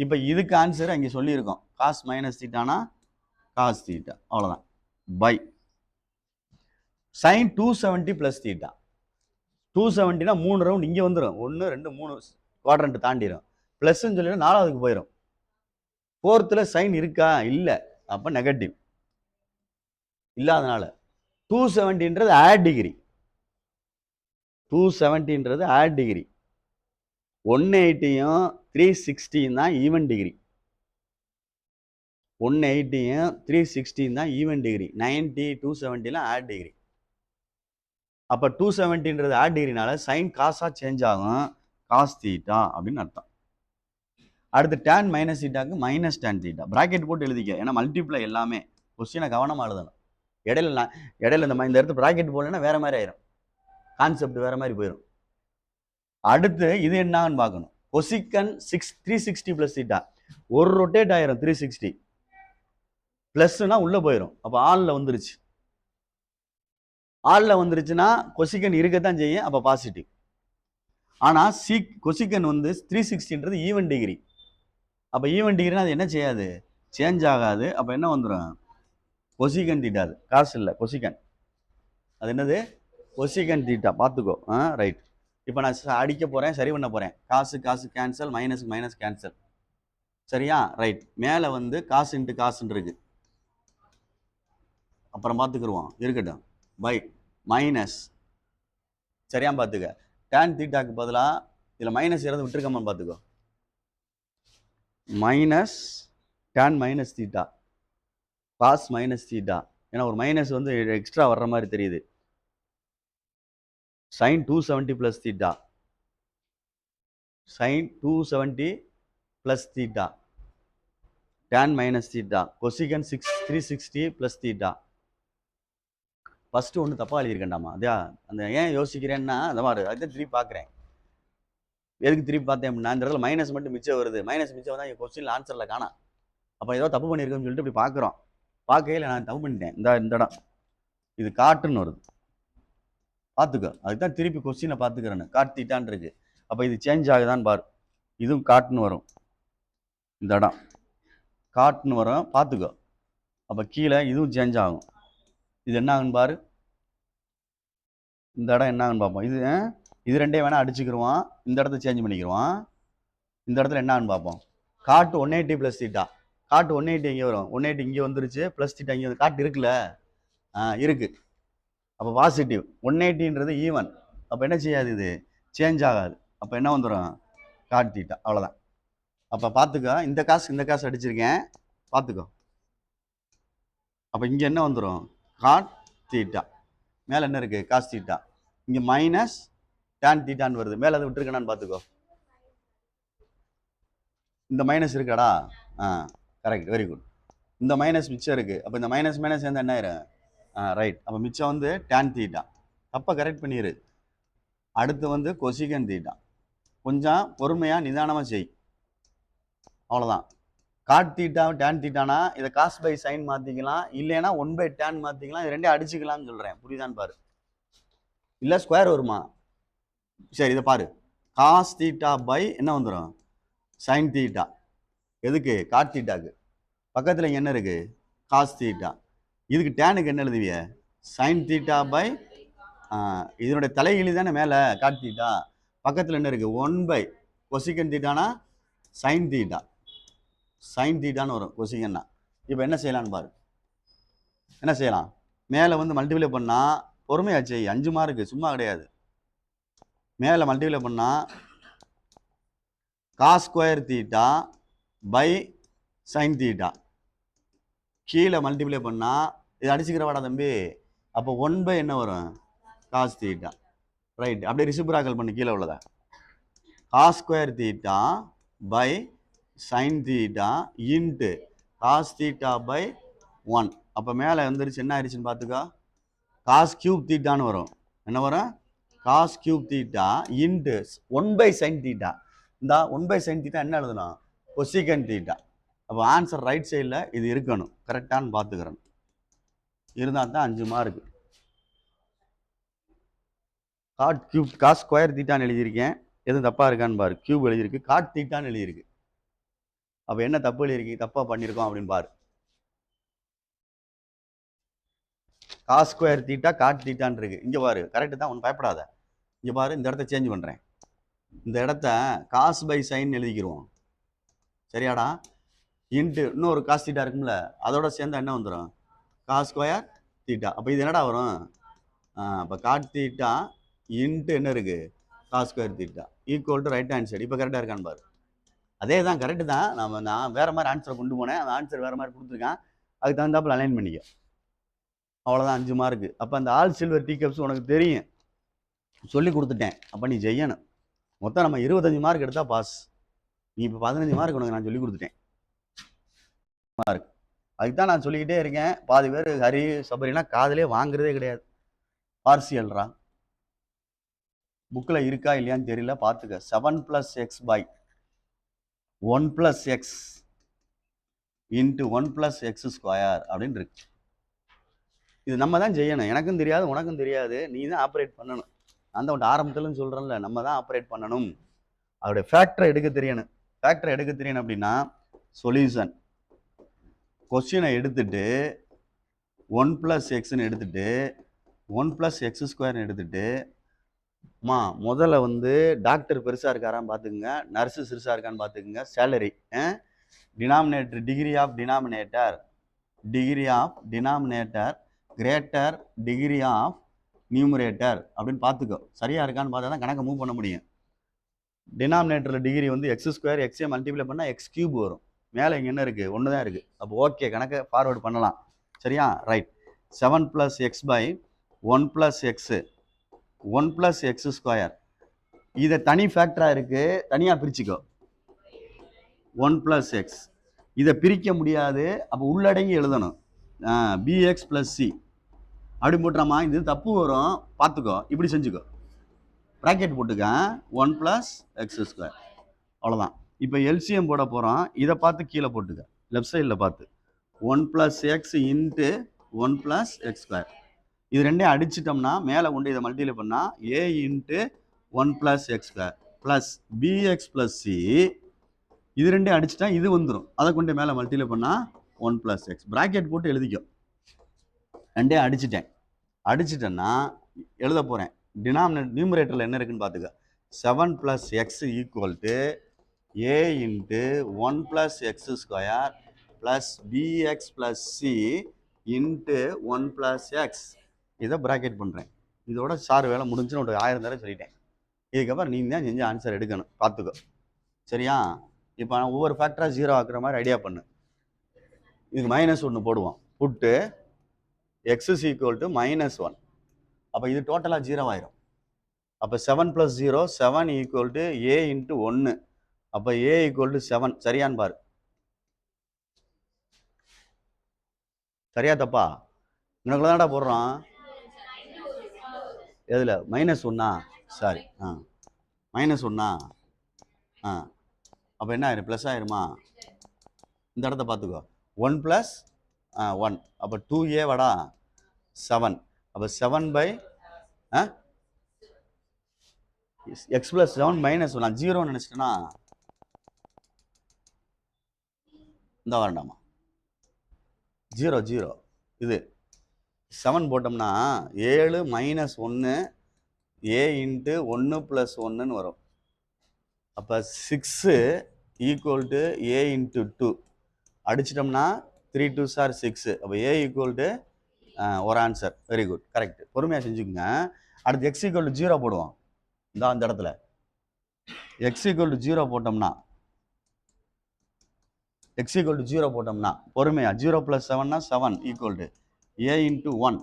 இப்போ இதுக்கு ஆன்சர் அங்கே சொல்லியிருக்கோம். காஸ் மைனஸ் தீட்டானா காஸ் தீட்டா, அவ்வளோதான். By sine 270 plus theta. 270னா 3 ரவுண்ட் இங்கே வந்துடும். 1 2 3 குவாட்ரண்ட் தாண்டிடும். ப்ளஸ்ன்னு சொல்லிட்டு 4வதுக்கு போயிடும். 4th சைன் இருக்கா? இல்லை. அப்போ நெகட்டிவ் இல்லாதனால 270ன்றது ஆட் டிகிரி. 270ன்றது ஆட் டிகிரி. 180யும் 360 தான் ஈவன் டிகிரி. 180யும் 360 தான் ஈவன் டிகிரி. 90 270லாம் ஆட் டிகிரி. அப்போ 270ன்றது ஆட் டிகிரினால சைன் காஸாக சேஞ்ச் ஆகும். காஸ் தீட்டா அப்படின்னு அர்த்தம். அடுத்து டேன் மைனஸ் தீட்டாக்கு மைனஸ் டேன் தீட்டா. ப்ராக்கெட் போட்டு எழுதிக்க. ஏன்னா மல்டிப்ளை எல்லாமே. கொஸ்டினை கவனமாக எழுதணும். இடையில இந்த இடத்து ப்ராக்கெட் போடலன்னா வேற மாதிரி ஆயிரும். கான்செப்ட் வேற மாதிரி போயிடும். அடுத்து இது என்னன்னு பார்க்கணும். கொசிக்கன் 360 ப்ளஸ் தீட்டா. ஒரு ரொட்டேட் ஆயிரும் 360. ப்ளஸ்னா உள்ள போயிடும். அப்போ ஆளில் வந்துருச்சு. ஆளில் வந்துருச்சுன்னா கொசிக்கன் இருக்கத்தான் செய்யும். அப்போ பாசிட்டிவ். ஆனால் கொசிக்கன் 360ன்றது ஈவன் டிகிரி. அப்போ ஈவன் டிகிரினா அது என்ன செய்யாது? சேஞ்ச் ஆகாது. அப்போ என்ன வந்துடும்? கொசிகன் தீட்டா. அது காசு இல்லை, கொசிகன். அது என்னது? கொசிகன் தீட்டா. பார்த்துக்கோ. ரைட். இப்போ நான் அடிக்க போகிறேன், சரி பண்ண போகிறேன். காசு காசு கேன்சல், மைனஸுக்கு மைனஸ் கேன்சல். சரியா? ரைட். மேலே காசு இன்ட்டு காசுன்னு இருக்கு. அப்புறம் பார்த்துக்குருவோம், இருக்கட்டும். By minus. சரியா பார்த்துக்க. டேன் தீட்டாக்கு பதிலாக இதில் மைனஸ் இறந்து விட்டுருக்கோமான்னு பார்த்துக்கோ. Minus tan minus theta cos minus theta. ஏன்னா ஒரு மைனஸ் எக்ஸ்ட்ரா வர்ற மாதிரி தெரியுது. Sine 270 plus theta. Sine 270 plus theta. Tan minus theta. Cosec 360 plus theta. First ஒன்று தப்பாக எழுதியிருக்கேன்டாமா. அதே அந்த ஏன் யோசிக்கிறேன்னா அந்த மாதிரி அதுதான் திருப்பி பார்க்குறேன். எதுக்கு திருப்பி பார்த்தேன் அப்படின்னா இந்த இடத்துல மைனஸ் மட்டும் மிச்சம் வருது. மைனஸ் மிச்சம் வந்தால் என் கொஸ்டினில் ஆன்சரில் காணா. அப்போ ஏதோ தப்பு பண்ணியிருக்கோன்னு சொல்லிட்டு இப்படி பார்க்குறோம். பார்க்கையில் நான் தப்பு பண்ணிட்டேன். இந்த இடம் இது காட்டுன்னு வருது. பார்த்துக்கோ. அதுக்கு தான் திருப்பி கொஸ்டினை பார்த்துக்கிறேன்னு. காட் தீட்டான் இருக்கு. அப்போ இது சேஞ்ச் ஆகுதான்னு பாரு. இதுவும் காட்டுன்னு வரும். இந்த இடம் காட்டுன்னு வரும். பார்த்துக்கோ. அப்போ கீழே இதுவும் சேஞ்ச் ஆகும். இது என்ன ஆகுன்னு பாரு. இந்த இடம் என்ன ஆகுன்னு பார்ப்போம். இது ரெண்டே வேணால் அடிச்சுக்கிடுவான். இந்த இடத்த சேஞ்ச் பண்ணிக்கிடுவான். இந்த இடத்துல என்ன ஆகுன்னு பார்ப்போம். காட்டு 180 ப்ளஸ் தீட்டா. காட்டு 180 எங்கே வரும்? 180 இங்கே வந்துருச்சு. ப்ளஸ் தீட்டா இங்கே காட்டு இருக்குல்ல. இருக்கு. அப்போ பாசிட்டிவ். 180ன்றது ஈவன். அப்போ என்ன செய்யாது? இது சேஞ்ச் ஆகாது. அப்போ என்ன வந்துடும்? Cot theta. அவ்வளோதான். அப்போ பார்த்துக்கோ. இந்த காசு அடிச்சிருக்கேன். பார்த்துக்கோ. அப்போ இங்கே என்ன வந்துடும்? Cot theta. மேலே என்ன இருக்குது? Cos theta. இங்கே மைனஸ் டேன் தீட்டான்னு வருது. மேலே அதை விட்டுருக்கேனான்னு பார்த்துக்கோ. இந்த மைனஸ் இருக்காடா? Correct, very good. இந்த மைனஸ் மிச்சம் இருக்குது. அப்போ இந்த மைனஸ் சேர்ந்து என்ன ஆயிரும்? ரைட். அப்போ மிச்சம் டேன் தீட்டா. தப்பை கரெக்ட் பண்ணிடு. அடுத்து கொசிகன் தீட்டா. கொஞ்சம் பொறுமையாக நிதானமாக செய். அவ்வளோதான். காட் தீட்டா டேன் தீட்டானா இதை காஸ் பை சைன் மாற்றிக்கலாம். இல்லைன்னா 1/tan மாற்றிக்கலாம். இது ரெண்டே அடிச்சுக்கலாம்னு சொல்கிறேன். புரியுதான்னு பாரு. இல்லை ஸ்கொயர் வருமா? சரி, இதை பாரு. காஸ் தீட்டா பை என்ன வந்துடும்? Sine theta. எதுக்கு? காட் தீட்டாக்கு. பக்கத்தில் இங்கே என்ன இருக்குது? Cos theta. இதுக்கு டேனுக்கு என்ன எழுதுவிய? சைன் தீட்டா பை இதனுடைய தலைகிழி தானே மேலே காட் தீட்டா. பக்கத்தில் என்ன இருக்குது? 1 கொசிகன் தீட்டானா சைன் தீட்டா. சைன் தீட்டான்னு வரும் கொசிகன்னா. இப்போ என்ன செய்யலான்னு பாரு. என்ன செய்யலாம்? மேலே மல்டிப்ளை பண்ணால் பொறுமையாச்சு. 5 மார்க்கு சும்மா கிடையாது. மேலே மல்டிப்ளை பண்ணால் cos square theta by sine theta. கீழே மல்டிப்ளை பண்ணால் இது அடிச்சுக்கிறவாடா தம்பி. அப்போ 1 என்ன வரும்? Cos theta. ரைட். அப்படியே ரிசிப்ராக்கல் பண்ணு கீழே உள்ளதா. Cos square theta by sine theta into cos theta by 1. அப்போ மேலே வந்துருச்சு, என்ன ஆயிடுச்சுன்னு பார்த்துக்கோ, காஸ் கியூப் தீட்டான்னு வரும். என்ன வரும்? Cos cube theta into 1/sin theta. இந்த 1/sin தீட்டா என்ன எழுதணும்? Cosec theta. அப்போ ஆன்சர் ரைட் சைடில் இது இருக்கணும். கரெக்டானு பார்த்துக்கிறேன். இருந்தால் தான் 5 mark. Cot cube cos square தீட்டான்னு எழுதியிருக்கேன். எதுவும் தப்பாக இருக்கான்னு பாரு. கியூப் எழுதியிருக்கு, காட் தீட்டான்னு எழுதியிருக்கு. அப்போ என்ன தப்பு எழுதியிருக்கு, தப்பாக பண்ணியிருக்கோம் அப்படின்னு பாரு. காஸ் ஸ்கொயர் தீட்டா காட் தீட்டான்னு இருக்கு. இங்கே பாரு, கரெக்டு தான், ஒன்றும் பயப்படாத. இங்கே பாரு, இந்த இடத்த சேஞ்ச் பண்ணுறேன். இந்த இடத்த காஸ் பை சைன் எழுதிக்கிறோம். சரியாடா? இன்ட்டு இன்னொரு காஸ் தீட்டா இருக்கும்ல, அதோட சேர்ந்தா என்ன வந்துடும்? Cos square theta. அப்போ இது என்னடா வரும்? அப்போ காட் தீட்டா இன்ட்டு என்ன இருக்குது? Cos square theta equal to right hand side. இப்போ கரெக்டாக இருக்கான்னு பாரு. அதே தான், கரெக்டு தான். நான் வேறு மாதிரி ஆன்சரை கொண்டு போனேன், அந்த ஆன்சர் வேறு மாதிரி கொடுத்துருக்கேன். அதுக்கு தகுந்தாப்பில் அலைன் பண்ணிக்க. அவ்வளோதான், 5 மார்க்கு. அப்போ அந்த ஆல் சில்வர் டீ கப்ஸ் உனக்கு தெரியும், சொல்லி கொடுத்துட்டேன். அப்போ நீ செய்யணும். மொத்தம் நம்ம 25 மார்க் எடுத்தால் பாஸ். நீ இப்போ 15 மார்க் உனக்கு நான் சொல்லி கொடுத்துட்டேன். மார்க் அதுக்கு தான் நான் சொல்லிக்கிட்டே இருக்கேன். பாதி பேர் ஹரி சபரிலாம் காதலே வாங்குறதே கிடையாது. பார்சியல்ரா, புக்கில் இருக்கா இல்லையான்னு தெரியல, பார்த்துக்க. 7 + x by 1 + x into 1 + x square அப்படின்னு இருக்கு. இது நம்ம தான் செய்யணும். எனக்கும் தெரியாது, உனக்கும் தெரியாது, நீ தான் ஆப்ரேட் பண்ணணும். அந்த ஒன்று ஆரம்பத்துலன்னு சொல்கிறேன்ல, நம்ம தான் ஆப்ரேட் பண்ணணும். அதோடைய ஃபேக்டரை எடுக்க தெரியணும். ஃபேக்டரை எடுக்க தெரியணும் அப்படின்னா சொல்யூஷன் கொஸ்டினை எடுத்துட்டு 1 + xன்னு எடுத்துட்டு 1 + x ஸ்கொயர்னு எடுத்துட்டு, முதல்ல வந்து டாக்டர் பெருசாக இருக்காரான்னு பார்த்துக்குங்க, நர்ஸு சிறுசாக இருக்கான்னு பார்த்துக்குங்க, சேலரி, denominator, degree of denominator greater degree of numerator அப்படின்னு பார்த்துக்கோ. சரியாக இருக்கான்னு பார்த்தா தான் கணக்கை மூவ் பண்ண முடியும். டினாமினேட்டரில் டிகிரி வந்து x ஸ்கொயர், எக்ஸே மல்டிப்ளை பண்ணால் x கியூப் வரும். மேலே இங்கே என்ன இருக்குது? 1 தான் இருக்குது. அப்போ ஓகே, கணக்கை ஃபார்வேர்டு பண்ணலாம். சரியா? Right. 7 + x by 1 + x 1 + x square. இதை தனி ஃபேக்டராக இருக்குது, தனியாக பிரிச்சுக்கோ. 1 + x இதை பிரிக்க முடியாது, அப்போ உள்ளடங்கி எழுதணும். bx + c அப்படி போட்டுறாமா? இது தப்பு வரும், பார்த்துக்கோ. இப்படி செஞ்சுக்கோ, ப்ராக்கெட் போட்டுக்க. 1 + x ஸ்கொயர். அவ்வளோதான். இப்போ எல்சிஎம் போட போகிறோம். இதை பார்த்து கீழே போட்டுக்க, லெஃப்ட் சைடில் பார்த்து. 1 + x இன்ட்டு 1 + x ஸ்கொயர். இது ரெண்டையும் அடிச்சிட்டோம்னா மேலே கொண்டு இதை மல்டிப்ளை பண்ணால் a into 1 + x square plus bx + c. இது ரெண்டையும் அடிச்சுட்டா இது வந்துடும். அதை கொண்டு மேலே மல்டிப்ளை பண்ணால் 1 + x. ப்ராக்கெட் போட்டு எழுதிக்கோ. ரெண்டையும் அடிச்சிட்டேன்னா எழுத போகிறேன். நியூமரேட்டரில் என்ன இருக்குன்னு பார்த்துக்க. 7 + x = a into 1 + x square plus bx + c into 1 + x. இதை ப்ராக்கெட் பண்ணுறேன். இதோட சார் வேலை முடிஞ்சுன்னு ஒரு 1000 தடவை சொல்லிட்டேன். இதுக்கப்புறம் நீ தான் செஞ்சு ஆன்சர் எடுக்கணும், பார்த்துக்கோ. சரியா? இப்போ நான் ஒவ்வொரு ஃபேக்டராக 0 ஆக்குற மாதிரி ஐடியா பண்ணு. இதுக்கு -1 போடுவோம். புட்டு x = -1. அப்போ இது டோட்டலாக 0 ஆயிரும். அப்போ 7 + 0 7 = a இன்ட்டு 1. அப்போ a = 7. சரியான்னு பாரு. சரியா தப்பா? உனக்குள்ள தான்டா போடுறோம். எதில்? -1. சாரி, -1. அப்போ என்ன ஆயிரும்? ப்ளஸ் ஆயிருமா? இந்த இடத்த பார்த்துக்கோ. 1 + 1 அப்போ 2a வாடா 7. அப்போ 7 by x + 7 -1. நான் 0 நினச்சிட்டேன்னா இந்த வரண்டாமா 0 இது 7 போட்டோம்னா 7 - 1 a இன்ட்டு 1 + 1ன்னு வரும். அப்போ 6 = a இன்ட்டு 2 அடிச்சிட்டோம்னா 3 2s are 6. அப்போ a = ஒரு ஆன்சர். Very good, correct. பொறுமையாக செஞ்சுக்கோங்க. அடுத்து x = 0 போடுவோம். அந்த இடத்துல x = 0 போட்டோம்னா பொறுமையா 0 + 7 7 = a இன்ட்டு 1.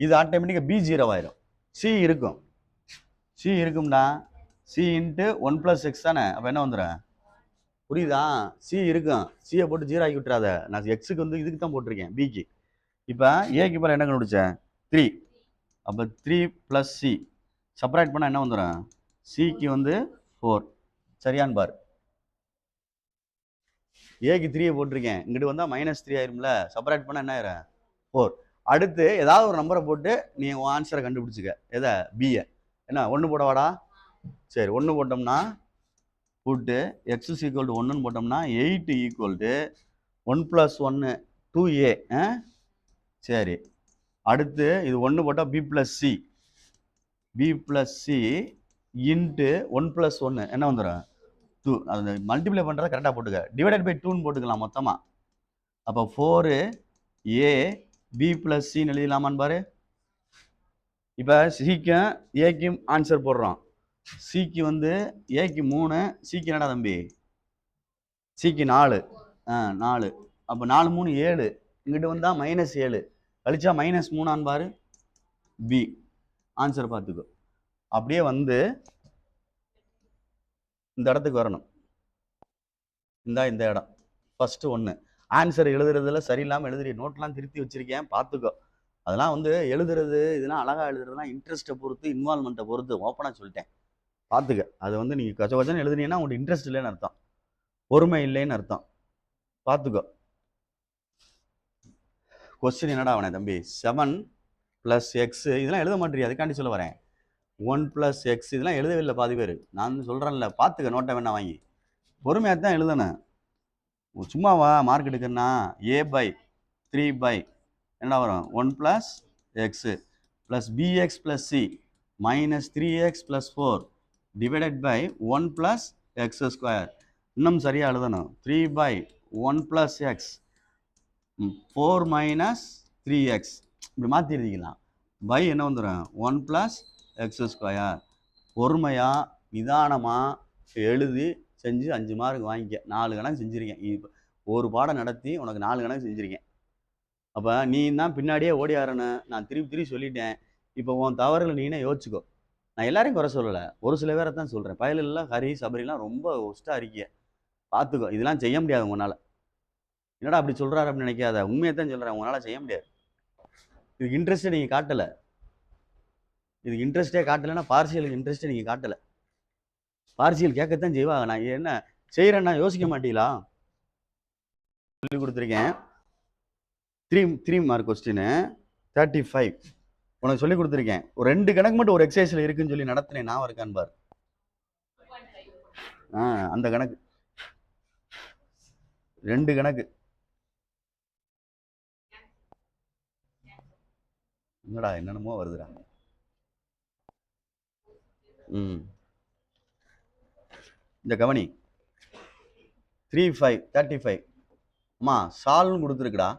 இது ஆட்டோமேட்டிக்காக b 0 ஆயிரும். c இருக்கும்டா. c இன்ட்டு 1 + x தானே. அப்போ என்ன வந்துடும்? புரியுதா? சி இருக்கும், சியை போட்டு 0 ஆக்கி விட்டுறாத. நான் எக்ஸுக்கு வந்து இதுக்கு தான் போட்டிருக்கேன், பிக்கு. இப்போ ஏக்கு பாரு என்ன கண்டுபிடிச்சேன், 3. அப்போ 3 + சி செப்பரேட் பண்ணால் என்ன வந்துடும், சிக்கு வந்து 4. சரியான்னு பாரு. ஏக்கு 3 போட்டிருக்கேன், இங்கிட்டு வந்தால் -3 ஆயிரும்ல, செப்பரேட் பண்ணால் என்ன ஆயிரும், 4. அடுத்து ஏதாவது ஒரு நம்பரை போட்டு நீ உன் ஆன்சரை கண்டுபிடிச்சிக்க. எதை, பியை. என்ன 1 போட வாடா. சரி 1 போட்டோம்னா போட்டு எக்ஸ் இஸ் ஈக்குவல் டு 1ன்னு போட்டோம்னா 8 ஈக்குவல் டு 1 + 1 2a. சரி அடுத்து இது 1 போட்டால் b + c, b + c into 1 + 1 என்ன வந்துடும், 2. அது மல்டிப்ளை பண்ணுறதை கரெக்டாக போட்டுக்க. டிவைடட் பை 2ன்னு போட்டுக்கலாம் மொத்தமாக. அப்போ 4a b + c எழுதிடலாமான்னு பாரு. இப்போ சிக்கும் ஏக்கும் ஆன்சர் போடுறோம். சிக்கு வந்து ஏக்கு 3, சிக்கு என்னடா தம்பி, சிக்கு 4. 4. அப்போ 4 3 7, இங்கிட்டு வந்தால் -7 கழிச்சா -3 பாரு, பி. ஆன்சர் பார்த்துக்கோ. அப்படியே வந்து இந்த இடத்துக்கு வரணும். இந்த இடம் ஃபர்ஸ்ட் 1. ஆன்சர் எழுதுறதுல சரியில்லாமல் எழுதுறீ, நோட்லாம் திருத்தி வச்சிருக்கேன் பார்த்துக்கோ. அதெல்லாம் வந்து எழுதுறது இதெல்லாம் அழகா எழுதுறதுலாம் இன்ட்ரெஸ்ட்டை பொறுத்து, இன்வால்மெண்ட்டை பொறுத்து, ஓப்பனாக சொல்லிட்டேன் பார்த்துக்க. அது வந்து நீங்கள் கச்ச கச்சன்னு எழுதுனீங்கன்னா உங்களுக்கு இன்ட்ரெஸ்ட் இல்லைன்னு அர்த்தம், பொறுமை இல்லைன்னு அர்த்தம். பார்த்துக்கோ. கொஸ்டின் என்னடா அவனே தம்பி, 7 + x இதெல்லாம் எழுத மாட்டேறியா, அதுக்காண்டி சொல்ல வரேன். 1 + x இதெல்லாம் எழுதவே இல்லை பாதி பேர். நான் சொல்கிறேன்ல, பார்த்துக்க, நோட்டை வேணா வாங்கி பொறுமையாக தான் எழுதணும். சும்மாவா மார்க் எடுக்கணும்னா a/3 என்ன வரும், 1 + x + bx + c -3x + 4 divided by 1 + x². இன்னும் சரியா எழுதணும், 3/1 + x 4 - 3x இப்படி மாற்றி எழுதிக்கலாம். பை என்ன வந்துடும், 1 + x². பொறுமையாக நிதானமாக எழுதி செஞ்சு 5 மார்க் வாங்கிக்க. 4 கணக்கு செஞ்சுருக்கேன். இப்போ ஒரு பாடம் நடத்தி உனக்கு 4 கணக்கு செஞ்சுருக்கேன். அப்போ நீ தான் பின்னாடியே ஓடி ஆறணும். நான் திருப்பி சொல்லிட்டேன். இப்போ உன் தவறுகளை நீனே யோசிச்சுக்கோ. நான் எல்லாரையும் குறை சொல்லலை, ஒரு சில பேரை தான் சொல்கிறேன். பயலெல்லாம் ஹரி சபரிலாம் ரொம்ப ஒஸ்ட்டாக இருக்கிய, பார்த்துக்கோ. இதெல்லாம் செய்ய முடியாது உங்களால். என்னடா அப்படி சொல்கிறாரு அப்படின்னு நினைக்காத, உண்மையை தான் சொல்கிறேன், உங்களால் செய்ய முடியாது. இதுக்கு இன்ட்ரெஸ்ட்டே நீங்கள் காட்டலை. இதுக்கு இன்ட்ரெஸ்ட்டே காட்டலைன்னா பார்சியலுக்கு இன்ட்ரெஸ்ட்டே நீங்கள் காட்டலை. பார்சியல் கேட்கத்தான் செய்வாங்க. நான் என்ன செய்கிறேன்னா யோசிக்க மாட்டீங்களா? சொல்லி கொடுத்துருக்கேன். 3 மார்க் கொஸ்டின் 35 உனக்கு சொல்லி கொடுத்துருக்கேன். ஒரு 2 கணக்கு மட்டும் ஒரு எக்ஸசைஸ்ல இருக்குன்னு சொல்லி நடத்தினேன், நான் இருக்கான்னு பாரு. அந்த கணக்கு 2 கணக்கு. என்னடா என்னென்னமோ வருதுடா. இந்த கவனி 35 அம்மா சால்வ்னு கொடுத்துருக்குடா.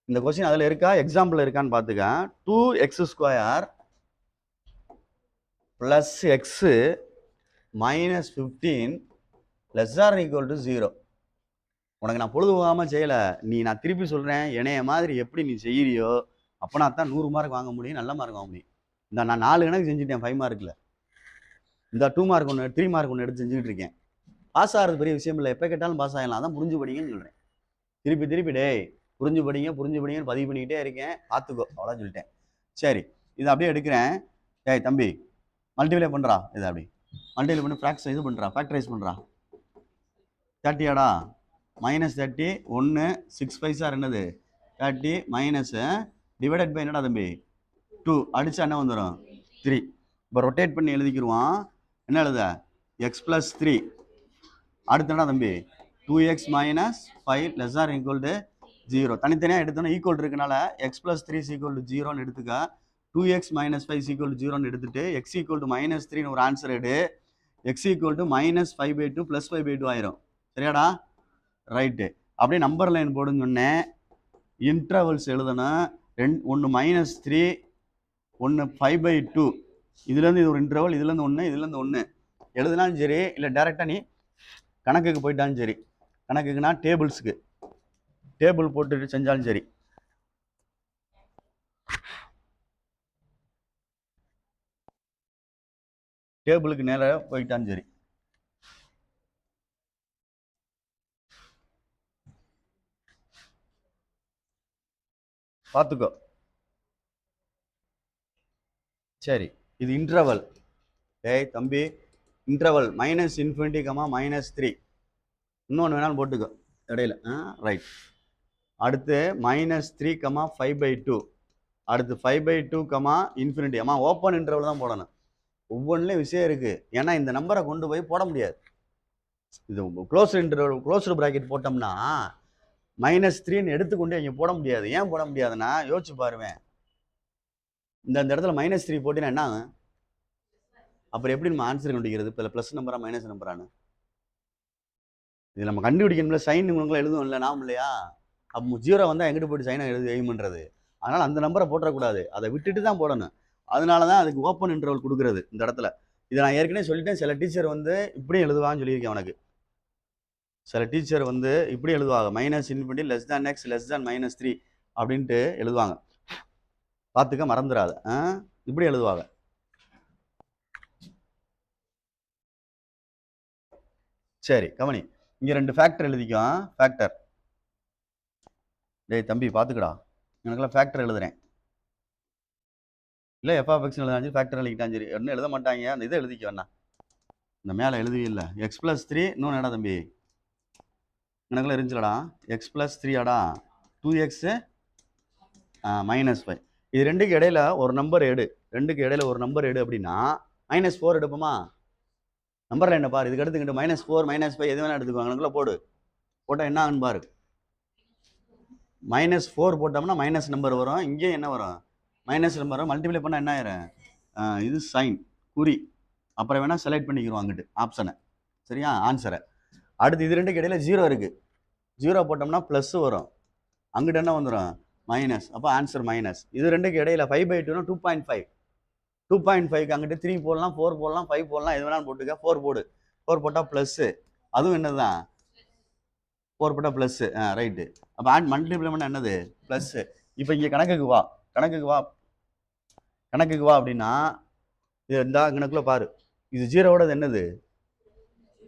இந்த கொஸ்டின் அதில் இருக்கா, எக்ஸாம்பிள் இருக்கான்னு பார்த்துக்க. 2x² + x - 15 ≤ 0. உனக்கு நான் பொழுது போகாமல் செய்யலை. நான் திருப்பி சொல்கிறேன், என்னைய மாதிரி எப்படி நீ செய்கிறியோ அப்போனா தான் 100 மார்க் வாங்க முடியும், நல்ல மார்க் வாங்க முடியும். இந்த நான் 4 கணக்கு செஞ்சுட்டேன் 5 மார்க்கில். இந்த 2 மார்க் 1 3 மார்க் 1 எடுத்து செஞ்சுக்கிட்டு இருக்கேன். பாஸ் ஆகிறது பெரிய விஷயம் இல்லை, எப்போ கேட்டாலும் பாஸ் ஆகலாம். அதான் புரிஞ்சு படிங்கன்னு சொல்கிறேன். திருப்பி டேய் புரிஞ்சு படிங்கன்னு பதிவு பண்ணிக்கிட்டே இருக்கேன், பார்த்துக்கோ. அவ்வளோ சொல்லிட்டேன். சரி இதை அப்படியே எடுக்கிறேன். டேய் தம்பி மல்டிப்ளை பண்ணுறா, இதை அப்படி மல்டிப்ளை பண்ணி ஃபேக்டரைஸ் பண்ணுறா. 30 -30 1 6 5 என்னது 30 மைனஸ் டிவைடட் பை என்னடா தம்பி 2 அடிச்சா என்ன வந்துடும் 3. இப்போ ரொட்டேட் பண்ணி எழுதிக்கிடுவான். என்ன எழுத, x + 3. அடுத்து என்ன தம்பி 2x - 5 ≤ 0. தனித்தனியாக எடுத்தோன்னா ஈக்குவல் இருக்கனால x + 3 = 0ன்னு எடுத்துக்க. 2x - 5 = 0ன்னு எடுத்துட்டு x = -3ன்னு ஒரு ஆன்சர் எடு. x = -5/2 + 5/2 ஆயிரும். சரியாடா, ரைட்டு. அப்படியே நம்பர் லைன் போடுன்னு சொன்னேன். இன்டர்வல்ஸ் எழுதணும். 1 -3 1 5/2. இதுலேருந்து இது ஒரு இன்டர்வல், இதுலேருந்து 1 இதுலேருந்து 1 எழுதுனாலும் சரி, இல்லை டேரெக்டாக நீ கணக்குக்கு போயிட்டாலும் சரி. கணக்குக்குன்னா டேபிள் போட்டுட்டு செஞ்சாலும் சரி. டேபிளுக்கு நேராக போயிட்டாலும் சரி. பார்த்துக்கோ. சரி, இது இன்டர்வல். டேய் தம்பி, இன்டர்வல் -∞, -3. இன்னொன்று வேணாலும் போட்டுக்கோ இடையில. ரைட். அடுத்து -3, 5/2. அடுத்து 5/2, ∞. அம்மா ஓப்பன் இன்டர்வல் தான் போடணும். ஒவ்வொன்றுலையும் விஷயம் இருக்கு. ஏன்னா இந்த நம்பரை கொண்டு போய் போட முடியாது. இது க்ளோஸ் இன்டர்வல், க்ளோஸ்டு ப்ராக்கெட் போட்டோம்னா -3ன்னு எடுத்துக்கொண்டு இங்கே போட முடியாது. ஏன் போட முடியாதுன்னா யோசிச்சு பாருவேன். இந்த இடத்துல -3 போட்டினா என்ன ஆகும்? அப்புறம் எப்படி நம்ம ஆன்சர் கண்டுபிடிக்கிறது? இப்போ ப்ளஸ் நம்பரா மைனஸ் நம்பரானு இது நம்ம கண்டுபிடிக்கணும்ல. சைன் உங்களுக்குலாம் எழுதுவோம் இல்லை, நாம் இல்லையா? அப்போ 0 வந்தால் எங்கிட்ட போய்ட்டு சைனை எய்ம் பண்ணுறது? அதனால் அந்த நம்பரை போட்டக்கூடாது, அதை விட்டுட்டு தான் போடணும். அதனால தான் அதுக்கு ஓப்பன் இன்டர்வல் கொடுக்குறது இந்த இடத்துல. இதை நான் ஏற்கனவே சொல்லிட்டேன். சில டீச்சர் வந்து இப்படியும் எழுதுவான்னு சொல்லியிருக்கேன் உனக்கு. சில டீச்சர் வந்து இப்படி எழுதுவாங்க, -∞, x, -3 அப்படின்ட்டு எழுதுவாங்க. பார்த்துக்க, மறந்துடாத. இப்படி எழுதுவாங்க. சரி கவனி, இங்கே 2 ஃபேக்டர் எழுதிக்கோ. ஃபேக்டர். டேய் தம்பி பார்த்துக்கடா, எனக்குலாம் ஃபேக்டர் எழுதுறேன். இல்லை f(x) எழுதாச்சு, ஃபேக்டர் எழுதிக்கிட்டான். சரி, ஒன்றும் எழுத மாட்டாங்க. அந்த இதை எழுதிக்கோ. அண்ணா இந்த மேலே எழுதுவே இல்லை. x+3 இன்னொன்று என்னடா தம்பி? எனக்குலாம் இருந்துச்சுலடா, x+3 ஆடா, 2x -5. இது ரெண்டுக்கு இடையில ஒரு நம்பர் எடு. ரெண்டுக்கு இடையில ஒரு நம்பர் எடு அப்படின்னா -4 எடுப்போமா? நம்பர்ல என்ன பாரு, இதுக்கு எடுத்துக்கிட்டு -4, -5 எது வேணா எடுத்துக்குவாங்க. எனக்குள்ள போடு. போட்டால் என்ன ஆகுன்னு பாரு. -4 போட்டோம்னா மைனஸ் நம்பர் வரும். இங்கே என்ன வரும்? மைனஸ் நம்பர் வரும். மல்டிப்ளை பண்ணால் என்ன ஆயிரும்? இது சைன் குறி. அப்புறம் வேணால் செலக்ட் பண்ணிக்கிறோம் அங்கிட்டு ஆப்ஷனை. சரியா? ஆன்சரை. அடுத்து இது ரெண்டுக்கு இடையில 0 இருக்குது. 0 போட்டோம்னா ப்ளஸ் வரும். அங்கிட்ட என்ன வந்துடும்? மைனஸ். அப்போ ஆன்சர் மைனஸ். இது ரெண்டுக்கு இடையில 5/2னா 2.5. 2.5க்கு அங்கிட்டு 3 போடலாம், 4 போடலாம், 5 போடலாம், எது வேணாலும் போட்டுக்க. 4 போடு. 4 போட்டால் ப்ளஸ்ஸு. அதுவும் என்னதுதான்? 4 போட்டால் ப்ளஸ்ஸு. ரைட்டு. அப்போ மல்டிப்ளை பண்ணால் என்னது? ப்ளஸ்ஸு. இப்போ இங்கே கணக்குக்கு வா. கணக்குக்கு வா அப்படின்னா இது இந்த கணக்குள்ள பாரு. இது 0வோட என்னது?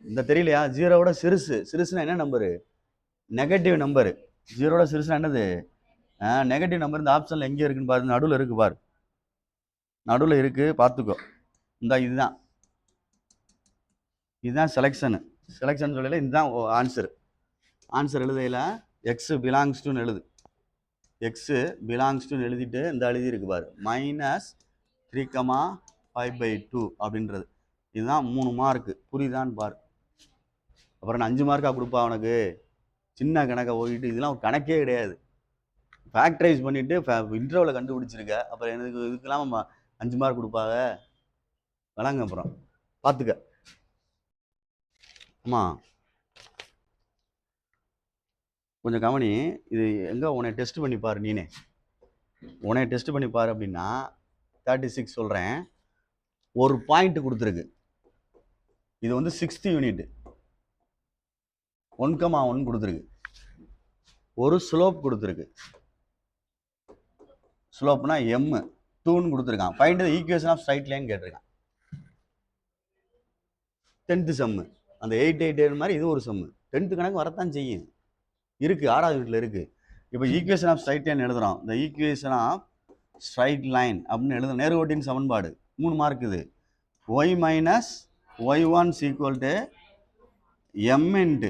இந்த தெரியலையா? 0வோட சிறுசுனா என்ன நம்பரு? Negative number. 0வோட சிறுசுனா என்னது? Negative number. இந்த ஆப்ஷனில் எங்கே இருக்குன்னு பாரு. நடுவில் இருக்கு பாரு. நடுவில் இருக்கு, பார்த்துக்கோ. இந்த இதுதான் செலெக்ஷனு. செலெக்ஷன் சொல்லல, இதுதான் ஆன்சர் எழுதையில் எக்ஸ் பிலாங்ஸ் டுன்னு எழுது. எக்ஸு பிலாங்ஸ் டுன்னு எழுதிட்டு இந்த எழுதியிருக்கு பாரு, -3, 5/2 அப்படின்றது. இதுதான் 3 மார்க்கு. புரியுதான்னு பாரு. அப்புறம் நான் 5 மார்க்காக கொடுப்பா உனக்கு? சின்ன கணக்கை ஓடிட்டு இதெல்லாம் ஒரு கணக்கே கிடையாது. ஃபேக்டரைஸ் பண்ணிவிட்டு இன்டர்வலை கண்டுபிடிச்சிருக்க. அப்புறம் எனக்கு இதுக்கெல்லாம் 5 மார்க் கொடுப்பாங்க? வழங்க. அப்புறம் பார்த்துக்க. ஆமாம், கொஞ்சம் கவனி. இது எங்கே உன்னை டெஸ்ட் பண்ணி பாரு. நீனே உன்னை டெஸ்ட் பண்ணி பாரு அப்படின்னா 36 சொல்கிறேன். ஒரு பாயிண்ட் கொடுத்துருக்கு. இது வந்து 6th யூனிட். 1,1 கொடுத்துருக்கு. ஒரு ஸ்லோப் கொடுத்துருக்கு. ஸ்லோப்னா m2ன்னு கொடுத்துருக்கான். Find the equation of straight line கேட்டிருக்கான். 10th சம்மு. அந்த 888 மாதிரி இது ஒரு சம்மு. 10th கணக்கு வரத்தான் செய்யும். இருக்குது, 6வது யூனிட்ல இருக்குது. இப்போ ஈக்குவேஷன் ஆஃப் ஸ்ட்ரைட் லைன் எழுதுகிறோம். இந்த ஈக்குவேஷன் ஆஃப் ஸ்ட்ரைட் லைன் அப்படின்னு எழுதும். நேர்கோட்டின் சமன்பாடு 3 மார்க் இது. y - y1 = m into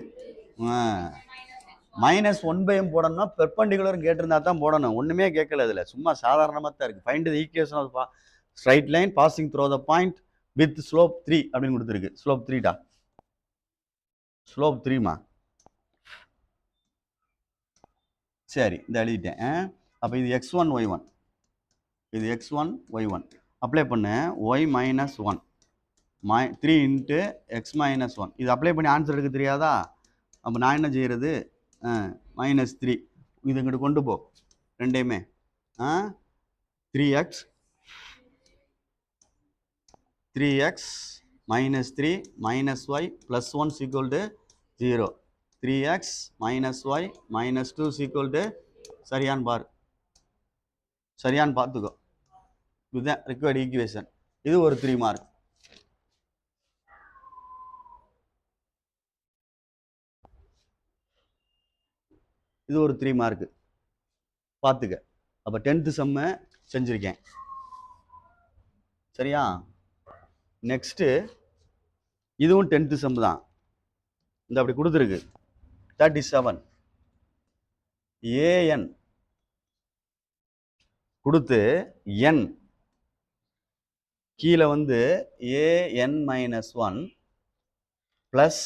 -1/m போடணும்னா பெர்பெண்டிகுலர் கேட்டிருந்தா தான் போடணும். ஒன்றுமே கேட்கல இதில், சும்மா சாதாரணமாக தான் இருக்குது. Find the equation of straight line passing through the point with slope 3 அப்படின்னு கொடுத்துருக்கு. ஸ்லோப் 3டா, ஸ்லோப் 3மா? சரி, இந்த எழுதிட்டேன். அப்போ இது x1 y1, இது x1 y1. அப்ளை பண்ண y - 1 3 இன்ட்டு x - 1. இது அப்ளை பண்ணி ஆன்சர் எடுக்க தெரியாதா? அப்போ நான் என்ன செய்கிறது? -3 இது இங்கிட்டு கொண்டு போ. ரெண்டையுமே 3x - 3 - y +1 = 0. 3x - y -2 = சரியான்னு பாரு. சரியான்னு பார்த்துக்கோ. இதுதான் ரிக்வயர்டு ஈக்குவேஷன். இது ஒரு 3 மார்க். இது ஒரு 3 மார்க்கு. பார்த்துக்க. அப்போ 10th சம்மு செஞ்சுருக்கேன். சரியா? நெக்ஸ்ட்டு இதுவும் 10th சம் தான். இந்த அப்படி கொடுத்துருக்கு 37 an கொடுத்து n கீழே வந்து an-1 plus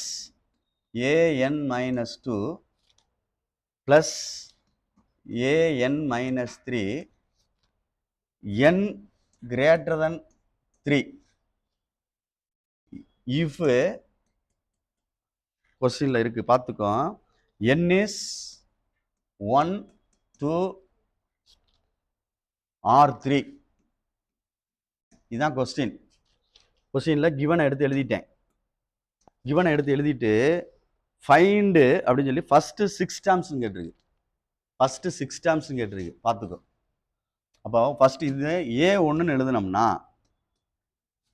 an-2 plus an-3 n greater than 3 if கொஸ்டின்ல இருக்கு பார்த்துக்கோ, n is 1 2 or 3. இதுதான் கொஸ்டின்ல கிவனை எடுத்து எழுதிட்டு ஃபைண்டு அப்படின்னு சொல்லி ஃபர்ஸ்ட் 6 டேர்ம்ஸ் கேட்டிருக்கு. பார்த்துக்கோ. அப்போ ஃபர்ஸ்ட் இது A1ன்னு எழுதுனோம்னா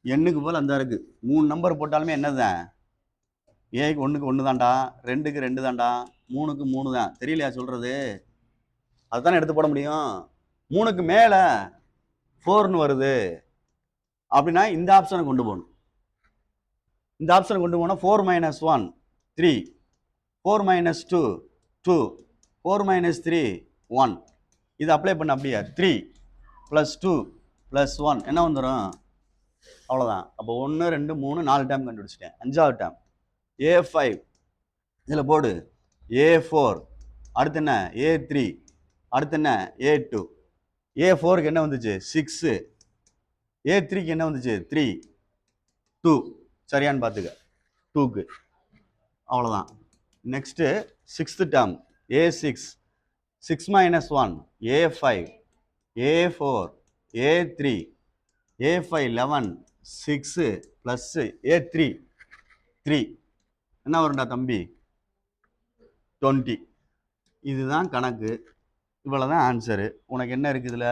எண்ணுக்கு போல் அந்த இருக்கு 3 நம்பர் போட்டாலுமே என்னதான் ஏக்கு 1க்கு 1 தான்டா, 2க்கு 2 தான்டா, 3க்கு 3 தான். தெரியலையா சொல்றது? அதுதானே எடுத்து போட முடியும். 3க்கு மேலே 4ன்னு வருது அப்படின்னா இந்த ஆப்ஷனை கொண்டு போகணும். இந்த ஆப்ஷனை கொண்டு போனால் 4 - 1 3, 4 - 2 2, 4 - 3 1. இது அப்ளை பண்ண அப்படியே 3 + 2 + 1 என்ன வந்துடும்? அவ்வளோதான். அப்போ 1 2 3 4 டைம் கண்டுபிடிச்சிட்டேன். 5வது டைம் A5 இதில் போடு. A4 அடுத்து என்ன? A3 அடுத்து என்ன? A2. A4க்கு என்ன வந்துச்சு? 6. A3க்கு என்ன வந்துச்சு? 3 2. சரியான்னு பார்த்துக்க. 2க்கு அவ்வளோதான். Next 6th term A6 6 - 1 A5 A4 A3 A5 11 6 plus A3 3 என்ன வரும்டா தம்பி? 20. இதுதான் கணக்கு. இவ்வளோதான் ஆன்சரு. உனக்கு என்ன இருக்குது இதில்?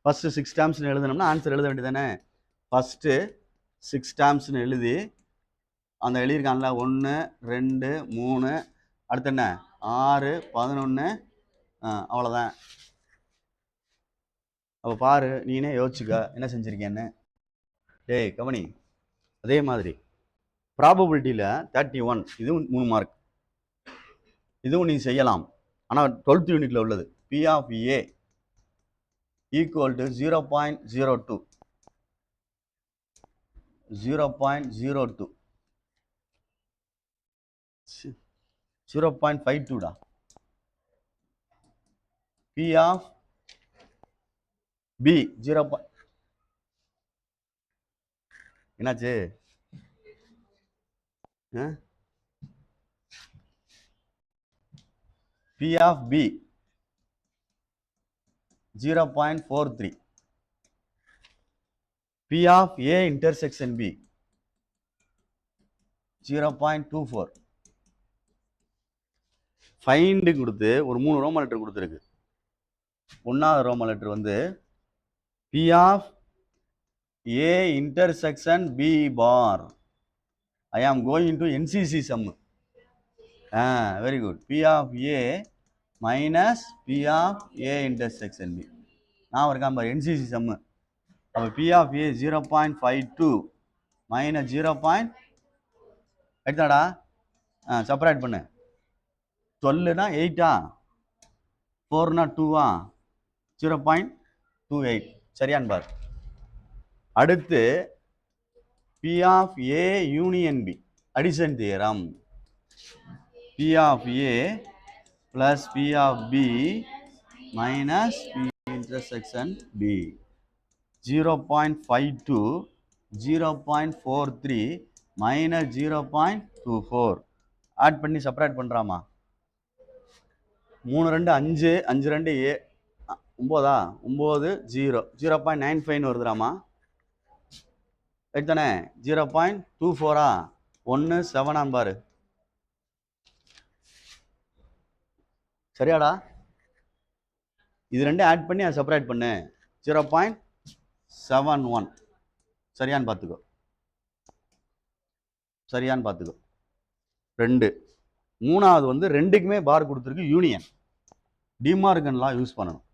ஃபஸ்ட்டு 6 டேர்ம்ஸ்னு எழுதணும்னா ஆன்சர் எழுத வேண்டியதானே. ஃபஸ்ட்டு 6 டேர்ம்ஸ்னு எழுதி அந்த எழுதியிருக்கான்ல 1 2 3 அடுத்து என்ன 6 11 அவ்வளோதான். அப்போ பாரு, நீனே யோசிச்சுக்க என்ன செஞ்சுருக்கேன்னு. டேய் கவனி. அதே மாதிரி ப்ராபபிலிட்டியில் 31 இதுவும் 3 மார்க். இதுவும் நீ செய்யலாம். ஆனால் 12th யூனிட்டில் உள்ளது. P of A equal to 0.02 0.52 P of B 0. என்னாச்சு? P of B 0.43. P of A intersection B 0.24. Find கொடுத்து ஒரு 3 ரோமன் லெட்டர் கொடுத்துருக்கு. 1வது ரோமன் லெட்டர் வந்து P of A intersection B bar. I am going to NCC sum. Very good. P of A minus P of A intersection B. நான் இருக்கான் பாரு NCC sum. அப்போ P of A 0.52 minus 0. எடுத்தாடா separate பண்ணு. 12னா 8ஆ 4னா 2ஆ 0.28 சரியான்னு பார். அடுத்து P of A union B addition theorem. P of A plus P of B minus P intersection B 0.52 0.43 minus 0.24 add பண்ணி separate பண்ணுறாமா. 3 2 5 5 2 9 9 0 0.95 வருதுராமா. Right தானே? 0.24 1 7 பாரு. சரியாடா? இது ரெண்டு ஆட் பண்ணி அதை செப்பரேட் பண்ணு. 0.71 சரியான்னு பார்த்துக்கோ. 2 3வது வந்து 2க்குமே பார் கொடுத்துருக்கு யூனியன். டிமார்கன் லா யூஸ் பண்ணணும்.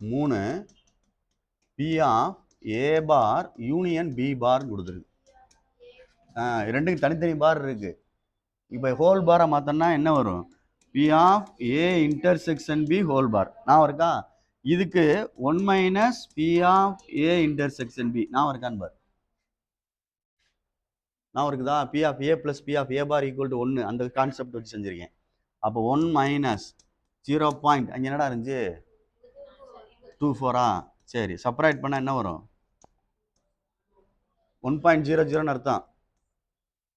3 P of A bar union B bar கொடுத்துருக்கு. ரெண்டுக்கு தனித்தனி பார் இருக்கு. இப்போ ஹோல் பாரை மாத்தோம்னா என்ன வரும்? P of A intersection B whole bar. நான் இருக்கா? இதுக்கு 1 minus P of A intersection B நான் இருக்கான்னு பார். நான் இருக்குதா? P of A plus P of A bar equal to 1 அந்த கான்செப்ட் வச்சு செஞ்சிருக்கேன். அப்போ 1 மைனஸ் 0 பாயிண்ட் அங்கே என்னடா இருந்துச்சு? 24ஆ? சரி, செப்பரேட் பண்ணால் என்ன வரும்? 1.00ன்னு அர்த்தம்.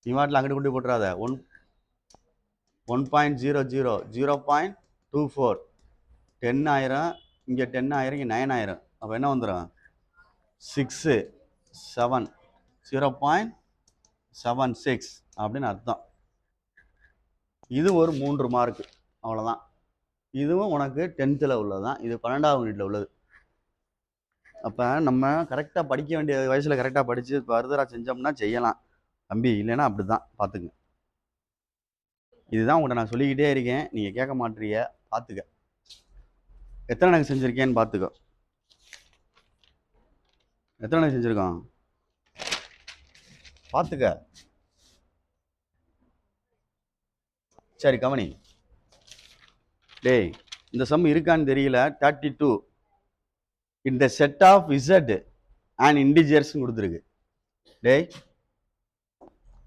நீ வாட்டில் அங்கிட்டு கொண்டு போட்டுறாத. 1.00 0.24 10,000 இங்கே 10,000 இங்கே 9,000. அப்போ என்ன வந்துடும்? 6 7 0.76 அப்படின்னு அர்த்தம். இது ஒரு 3 மார்க்கு, அவ்வளோதான். இதுவும் உனக்கு 10th உள்ளது தான், இது 12வது யூனிட்ல உள்ளது. அப்போ நம்ம கரெக்டாக படிக்க வேண்டிய வயசில் கரெக்டாக படித்து ஃபர்தராக செஞ்சோம்னா செய்யலாம் தம்பி, இல்லைன்னா அப்படி தான் பார்த்துங்க. இதுதான் உங்கள்கிட்ட நான் சொல்லிக்கிட்டே இருக்கேன், நீங்கள் கேட்க மாட்டீங்க. பார்த்துக்க, எத்தனை எனக்கு செஞ்சுருக்கேன்னு பார்த்துக்கோ. எத்தனை எனக்கு செஞ்சுருக்கோம் பார்த்துக்க. சரி கவனி. டேய், இந்த சம் இருக்கான்னு தெரியல. 32 இந்த set of Z and integers கொடுத்துருக்கு. டேய்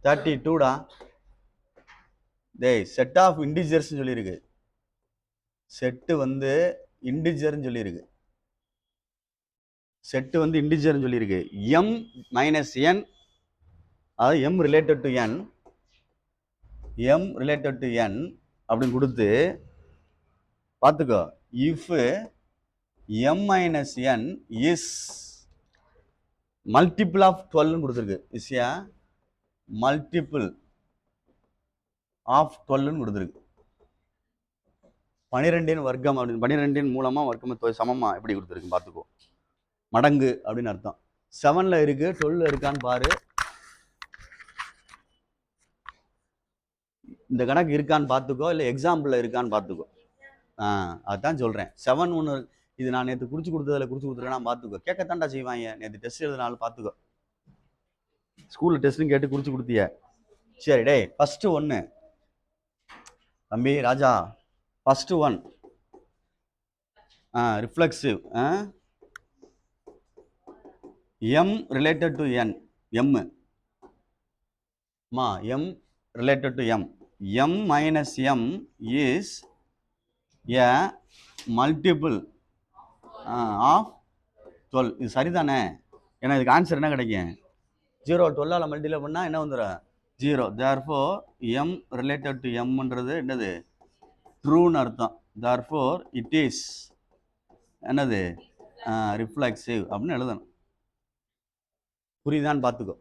32டா. டேய் செட் ஆஃப் இன்டிஜர்ஸ் சொல்லியிருக்கு. செட்டு வந்து இன்டிஜர்னு சொல்லியிருக்கு. செட்டு வந்து இன்டிஜர்னு சொல்லியிருக்கு. எம் மைனஸ் என், அதாவது M related to N, M related to N அப்படின்னு கொடுத்து பார்த்துக்கோ. If M minus N is multiple of 12 கொடுத்துருக்கு. இஸ் ஏ மல்டிபிள் ஆஃப் 12 கொடுத்துருக்கு. 12 வர்க்கம் அப்படின்னு 12 மூலமா வர்க்கம் சமமா எப்படி கொடுத்துருக்கு பார்த்துக்கோ. மடங்கு அப்படின்னு அர்த்தம். 7ல் இருக்கு, 12 இருக்கான்னு பாரு. இந்த கணக்கு இருக்கான்னு பார்த்துக்கோ, இல்லை எக்ஸாம்பிளில் இருக்கான்னு பார்த்துக்கோ. அதுதான் சொல்கிறேன். 7 ஒன்று இது நான் நேற்று குறிச்சு கொடுத்துருக்கேன்னா பார்த்துக்கோ. கேட்கத்தாண்டா செய்வாங்க. நேற்று டெஸ்ட் எழுதினாலும் பார்த்துக்கோ. ஸ்கூலில் டெஸ்ட்னு கேட்டு குறிச்சு கொடுத்திய. சரி டே, ஃபஸ்ட்டு 1 தம்பி ராஜா, first 1 reflexive M related to N. M related to m. m minus m is a multiple of 12. இது சரிதானே? ஏன்னா இதுக்கு ஆன்சர் என்ன கிடைக்கும்? 0 12ஆல் மல்டிப்ளை பண்ணால் என்ன வந்துடும்? 0. therefore m related to mன்றது என்னது? ட்ரூன்னு அர்த்தம். therefore it is என்னது? ரிஃப்ளெக்சிவ் அப்படின்னு எழுதணும். புரியுதான்னு பார்த்துக்கோ.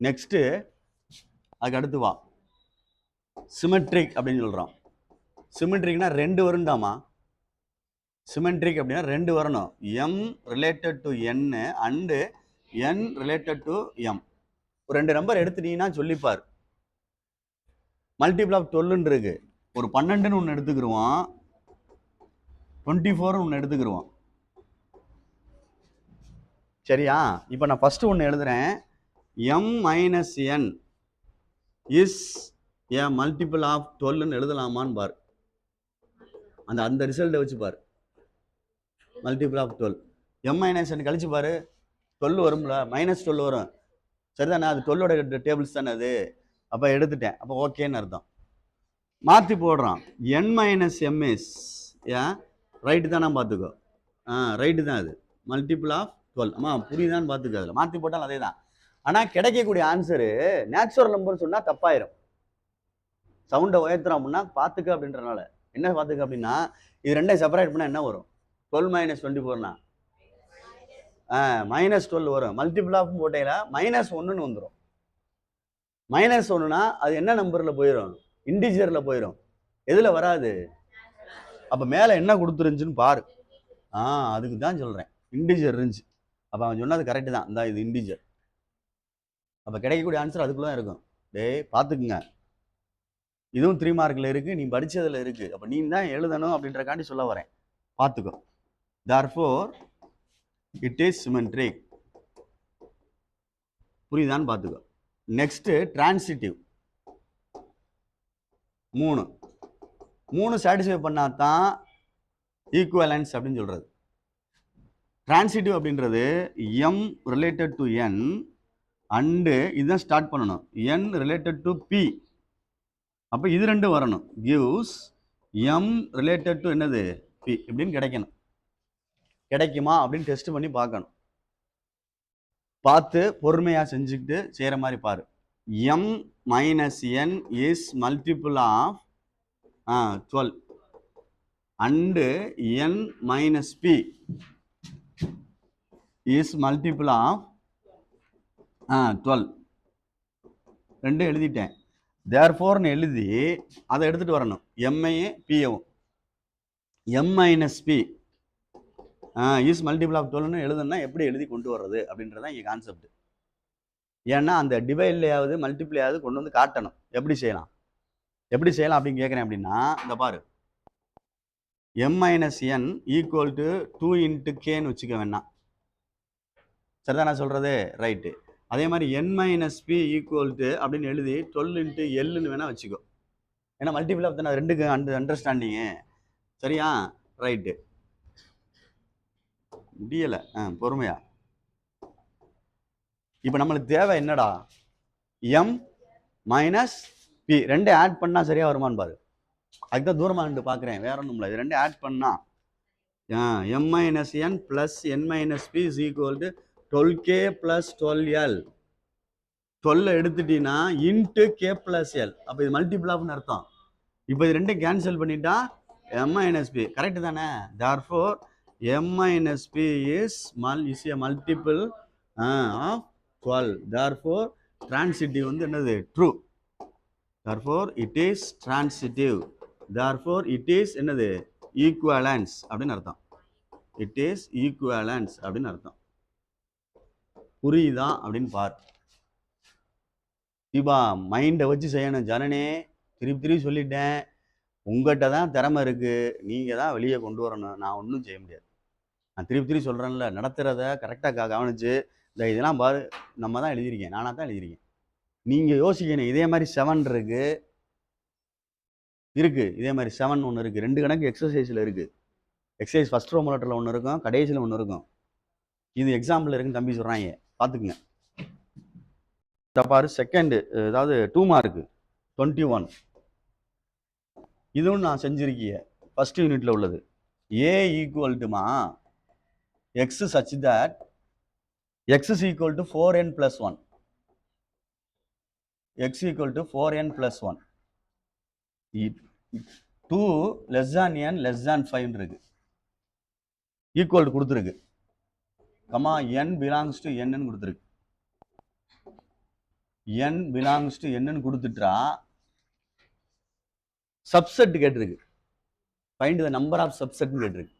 நெக்ஸ்ட்டு அதுக்கு அடுத்து வா, சிமெட்ரிக் அப்படின்னு சொல்கிறோம். சிமெட்ரிக்னா 2 வருண்டாமா? சிமெட்ரிக் அப்படின்னா 2 வரணும். M related to N and N related to M. ஒரு 2 நம்பர் எடுத்துட்டீங்கன்னா சொல்லிப்பார். மல்டிபிள் ஆஃப் 12 இருக்கு. ஒரு 12ன்னு ஒன்று எடுத்துக்கிடுவோம், 24ன்னு ஒன்று எடுத்துக்கிடுவோம். சரியா? இப்போ நான் ஃபஸ்ட்டு ஒன்று எழுதுறேன். M minus N is a multiple of 12ன்னு எழுதலாமான்னு பார். அந்த ரிசல்ட்டை வச்சு பார். Multiple of 12 M minus N கழிச்சு பாரு. 12 வரும்ல, மைனஸ் 12 வரும். சரிதானே? அது 12ஓட டேபிள்ஸ் தானே அது. அப்போ எடுத்துட்டேன். அப்போ ஓகேன்னு அர்த்தம். மாற்றி போடுறான். என் மைனஸ் எம்எஸ் ஏன் ரைட்டு தானே பார்த்துக்கோ. ரைட்டு தான் அது. Multiple of 12. புரியுதான்னு பார்த்துக்கோ. அதில் மாற்றி போட்டாலும் அதே தான். ஆனால் கிடைக்கக்கூடிய ஆன்சரு நேச்சுரல் நம்பர் சொன்னால் தப்பாயிரும். சவுண்டை உயர்த்துறோம் அப்படின்னா பார்த்துக்க அப்படின்றனால என்ன பார்த்துக்க அப்படின்னா, இது ரெண்டையும் செப்பரேட் பண்ணால் என்ன வரும்? 12 மைனஸ் 24னா மைனஸ் 12 வரும். மல்டிபிள் ஆஃப் போட்டையில -1ன்னு வந்துடும். -1னா அது என்ன நம்பரில் போயிடும்? இன்டிஜரில் போயிடும். எதில் வராது? அப்போ மேலே என்ன கொடுத்துருந்துச்சுன்னு பாரு. அதுக்கு தான் சொல்கிறேன், இன்டிஜர் இருந்துச்சு. அப்போ அவன் சொன்னது கரெக்டு தான். இந்த இது இன்டிஜர். அப்போ கிடைக்கக்கூடிய ஆன்சர் அதுக்குள்ளே தான் இருக்கும். டேய் பார்த்துக்குங்க. இதுவும் 3 மார்க்கில் இருக்குது, நீ படித்ததில் இருக்குது. அப்போ நீ தான் எழுதணும் அப்படின்றக்காண்டி சொல்ல வரேன், பார்த்துக்கோ. therefore it is symmetric. புரியுதான்னு பார்த்துக்கோ. Next transitive. 3 சாட்டிஸ்ஃபை பண்ணால் தான் ஈக்குவலன்ஸ் அப்படின்னு சொல்கிறது. டிரான்சிட்டிவ் அப்படின்றது M related to N and இதுதான் ஸ்டார்ட் பண்ணணும், என் ரிலேட்டட் டு பி. அப்போ இது ரெண்டும் வரணும். கிவ்ஸ் எம் ரிலேட்டட் டு என்னது பி இப்படின்னு கிடைக்கணும். கிடைக்குமா அப்படின்னு டெஸ்ட் பண்ணி பார்க்கணும். பார்த்து பொறுமையாக செஞ்சுக்கிட்டு செய்கிற மாதிரி பாரு. M minus N is multiple of 12 and N minus P is multiple of 12. ரெண்டும் எழுதிட்டேன். தேர்ஃபோர்னு எழுதி அதை எடுத்துகிட்டு வரணும். எம்ஐயும் பிஏவும் M minus P is multiple of 12ன்னு எழுதுனா எப்படி எழுதி கொண்டு வர்றது அப்படின்றதான் இங்கே கான்செப்ட். ஏன்னா அந்த டிவைட்லையாவது மல்டிப்ளையாவது கொண்டு வந்து காட்டணும். எப்படி செய்யலாம் அப்படின்னு கேட்குறேன். அப்படின்னா இந்த பாரு, M minus N equal to 2 into கேன்னு வச்சுக்க வேணாம். சரிதான் நான் சொல்கிறது? ரைட்டு. அதே மாதிரி N minus P equal to அப்படின்னு எழுதி 12 இன்ட்டு எல்லுன்னு வேணால் வச்சுக்கோ. ஏன்னா மல்டிபிள் ஆஃப் தானே, ரெண்டுக்கு அண்டர்ஸ்டாண்டிங்கு. சரியா? ரைட்டு. முடியலை, பொறுமையா. இப்போ நம்மளுக்கு தேவை என்னடா, எம் மைனஸ் பி ரெண்டு ஆட் பண்ணால் சரியாக வருமானு பாரு. அதுதான் தூரமாக நின்று பார்க்குறேன், வேற ஒன்றும் இல்லை. இது ரெண்டு ஆட் பண்ணால் M minus N plus N minus P is equal to 12k plus 12l. 12 எடுத்துட்டீங்கன்னா இன்ட்டு கே ப்ளஸ் எல். அப்போ இது மல்டிபிள் ஆஃப்னு அர்த்தம். இப்போ இது ரெண்டும் கேன்சல் பண்ணிட்டா எம் மைனஸ் பி கரெக்டு தானே? Therefore m minus p is a multiple of 12. Therefore transitive வந்து என்னது? True. Therefore it is transitive. Therefore it is என்னது? Equivalence அப்படின்னு அர்த்தம். It is equivalence அப்படின்னு அர்த்தம். புரியுதா அப்படின்னு பார். தீபா மைண்டை வச்சு செய்யணும் ஜனனே. திருப்பி சொல்லிட்டேன், உங்கள்கிட்ட தான் திறமை இருக்குது, நீங்கள் தான் வெளியே கொண்டு வரணும். நான் ஒன்றும் செய்ய முடியாது. நான் திருப்பி சொல்கிறேன்ல, நடத்துகிறத கரெக்டாக கவனிச்சு இந்த இதெல்லாம் பாரு. நம்ம தான் எழுதியிருக்கேன், நானாக தான் எழுதியிருக்கேன். நீங்கள் யோசிக்கணும். இதே மாதிரி 7 இருக்குது. இதே மாதிரி 7 ஒன்று இருக்குது. 2 கணக்கு எக்ஸசைஸில் இருக்குது. எக்ஸசைஸ் ஃபஸ்ட் ரோம் லெட்டரில் ஒன்று இருக்கும், கடைசியில் ஒன்று இருக்கும். இது எக்ஸாம்பிள் இருக்குன்னு தம்பி சொல்கிறாங்க, பார்த்துக்குங்க. பாரு செகண்டு, அதாவது 2 மார்க்கு 21. இதுவும் நான் செஞ்சுருக்கிய ஃபஸ்ட் யூனிட்டில் உள்ளது. ஏ equal டுமா x such that x is equal to 4n plus 1. x equal to 4n plus 1. 2 less than n less than 5 இருக்கு. ஈக்குவல் டு கொடுத்துருக்கு. Comma n belongs to n ன்னு கொடுத்துருக்கு. n belongs to n ன்னு கொடுத்துட்டா subset கேட்டிருக்கு. Find the number of சப்செட்னு கேட்டிருக்கு.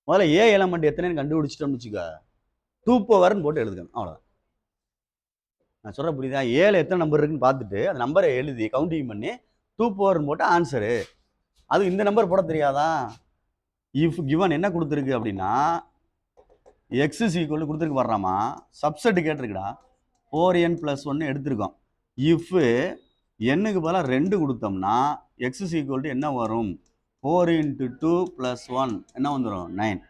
முதல்ல ஏ element எத்தனைன்னு கண்டுபிடிச்சிட்டோம்னு வச்சுக்க, 2 பவர்னு போட்டு எழுதுக்கணும். அவ்வளோதான். நான் சொல்கிற புரியுதா? ஏழு எத்தனை நம்பர் இருக்குன்னு பார்த்துட்டு அந்த நம்பரை எழுதி கவுண்டிங் பண்ணி 2 பவர்னு போட்டு ஆன்சரு. அது இந்த நம்பர் போட தெரியாதா? இஃப் கிவன் என்ன கொடுத்துருக்கு அப்படின்னா எக்ஸ் இஸ் ஈக்குவல் கொடுத்துருக்கு வர்றாமா, சப்செட் கேட்டிருக்குடா. 4n + 1 எடுத்திருக்கோம். இஃப் என்னுக்கு பதிலாக 2 கொடுத்தோம்னா எக்ஸ் இஸ் ஈக்குவல் என்ன வரும்? 4 × 2 + 1 என்ன வந்துடும்? 9.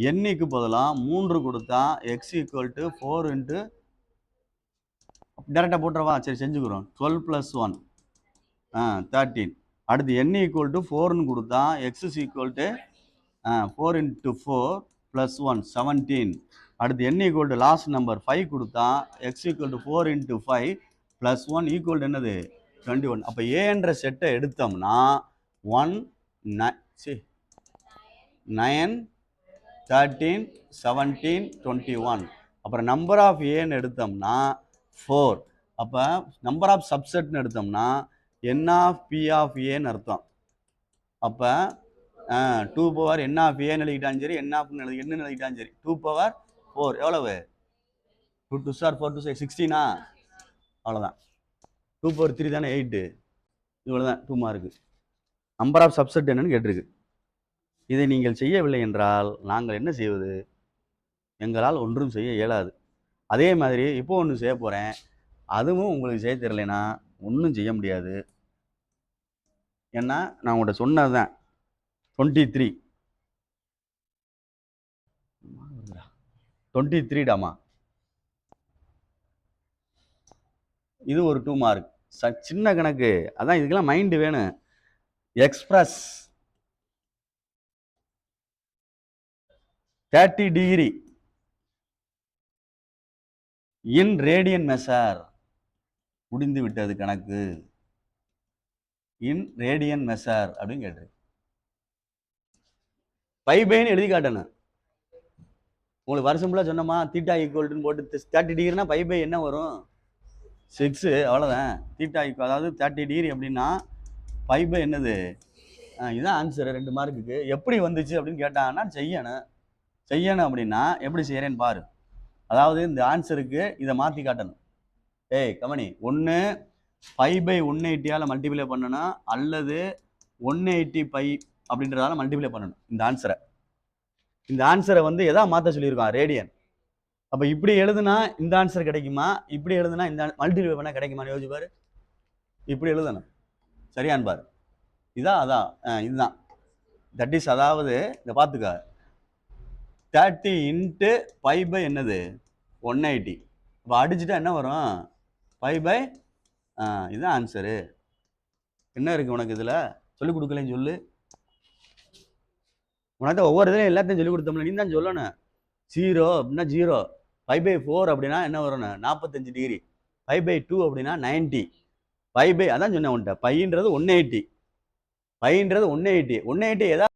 எண்ணிக்கு பதிலாக 3 கொடுத்தா எக்ஸ் ஈக்குவல் 4 × டேரெக்டாக போட்டுறவா? சரி செஞ்சுக்கிறோம். 12 + 1 13. அடுத்து n ஈக்குவல் 4ன்னு கொடுத்தா எக்ஸ் இஸ் ஈக்குவல் 4 × 4 + 1 17. அடுத்து n ஈக்குவல் லாஸ்ட் நம்பர் 5 கொடுத்தா எக்ஸ் ஈக்குவல் 4 × 5 + 1 ஈக்குவல் என்னது? 21. அப்போ ஏன்ற செட்டை எடுத்தோம்னா 1 9 13 17 21. அப்புறம் நம்பர் ஆஃப் ஏன்னு எடுத்தோம்னா 4. அப்போ நம்பர் ஆஃப் சப்செட்னு எடுத்தோம்னா n ஆஃப் p ஆஃப் ஏன்னு அர்த்தம். அப்போ 2 பவர் n ஆஃப் ஏன்னு எழுதிட்டாலும் சரி, n ஆஃப் என்னன்னு எழுதிட்டாலும் சரி, 2 பவர் 4 எவ்வளவு? 2 2 4 2 16. அவ்வளோதான். 2 பவர் 3 தானே 8. இவ்வளோதான் 2 மார்க்கு. நம்பர் ஆஃப் சப்செட் என்னன்னு கேட்டிருக்கு. இதை நீங்கள் செய்யவில்லை என்றால் நாங்கள் என்ன செய்வது? எங்களால் ஒன்றும் செய்ய இயலாது. அதே மாதிரி இப்போ ஒன்று செய்ய போகிறேன். அதுவும் உங்களுக்கு செய்ய தெரியலைன்னா ஒன்றும் செய்ய முடியாது. ஏன்னா நான் உங்கள்கிட்ட சொன்னது தான் 23 டாமா. இது ஒரு 2 மார்க். சின்ன கணக்கு. அதான் இதுக்கெல்லாம் மைண்டு வேணும். Express 30 degree in radian measure. முடிந்து விட்டது கணக்கு. இன் ரேடியன் மெஷர் அப்படின்னு கேட்டு பைபைன்னு எழுதி காட்டணும். உங்களுக்கு வருஷம் ஃபுல்லாக சொன்னோமா தீட்டா ஈக்குவல்ட்டுன்னு போட்டு 30 டிகிரினா பைபை என்ன வரும்? 6. அவ்வளோதான். தீட்டா ஈக்குவல் அதாவது 30 டிகிரி அப்படின்னா பைபை என்னது? இதுதான் ஆன்சரு 2 மார்க்குக்கு. எப்படி வந்துச்சு அப்படின்னு கேட்டாங்கன்னா செய்யணும் அப்படின்னா எப்படி செய்யறேன்னு பாரு. அதாவது இந்த ஆன்சருக்கு இதை மாற்றி காட்டணும். கமனி ஒன்று 5/180 மல்டிப்ளை பண்ணணும் அல்லது 180 பை அப்படின்றதால மல்டிப்ளை பண்ணணும். இந்த ஆன்சரை வந்து எதா மாற்ற சொல்லியிருக்கான்? ரேடியன். அப்போ இப்படி எழுதுனா இந்த ஆன்சர் கிடைக்குமா? இப்படி எழுதுனா இந்த மல்டிப்ளை பண்ணால் கிடைக்குமான்னு யோசிச்சு பாரு. இப்படி எழுதணும். சரியான்னு பாரு. அதான் இதுதான். தட் இஸ் அதாவது இதை பார்த்துக்க 30 இன்ட்டு 5 என்னது 180. இப்போ அடிச்சுட்டா என்ன வரும்? 5 இதுதான் ஆன்சரு. என்ன இருக்கு உனக்கு இதில்? சொல்லிக் கொடுக்கலன்னு சொல்லு. உனக்கு ஒவ்வொரு இதுலையும் எல்லாத்தையும் சொல்லிக் கொடுத்தோம்ல, நீ தான் சொல்லணும். 0 அப்படின்னா 0. 5/4 அப்படின்னா என்ன வரணும்? 45 டிகிரி. 5/2 அப்படின்னா 90. அதான் சொன்னேன் உன்ட்ட. பைன்றது 180. 180 180 எதாவது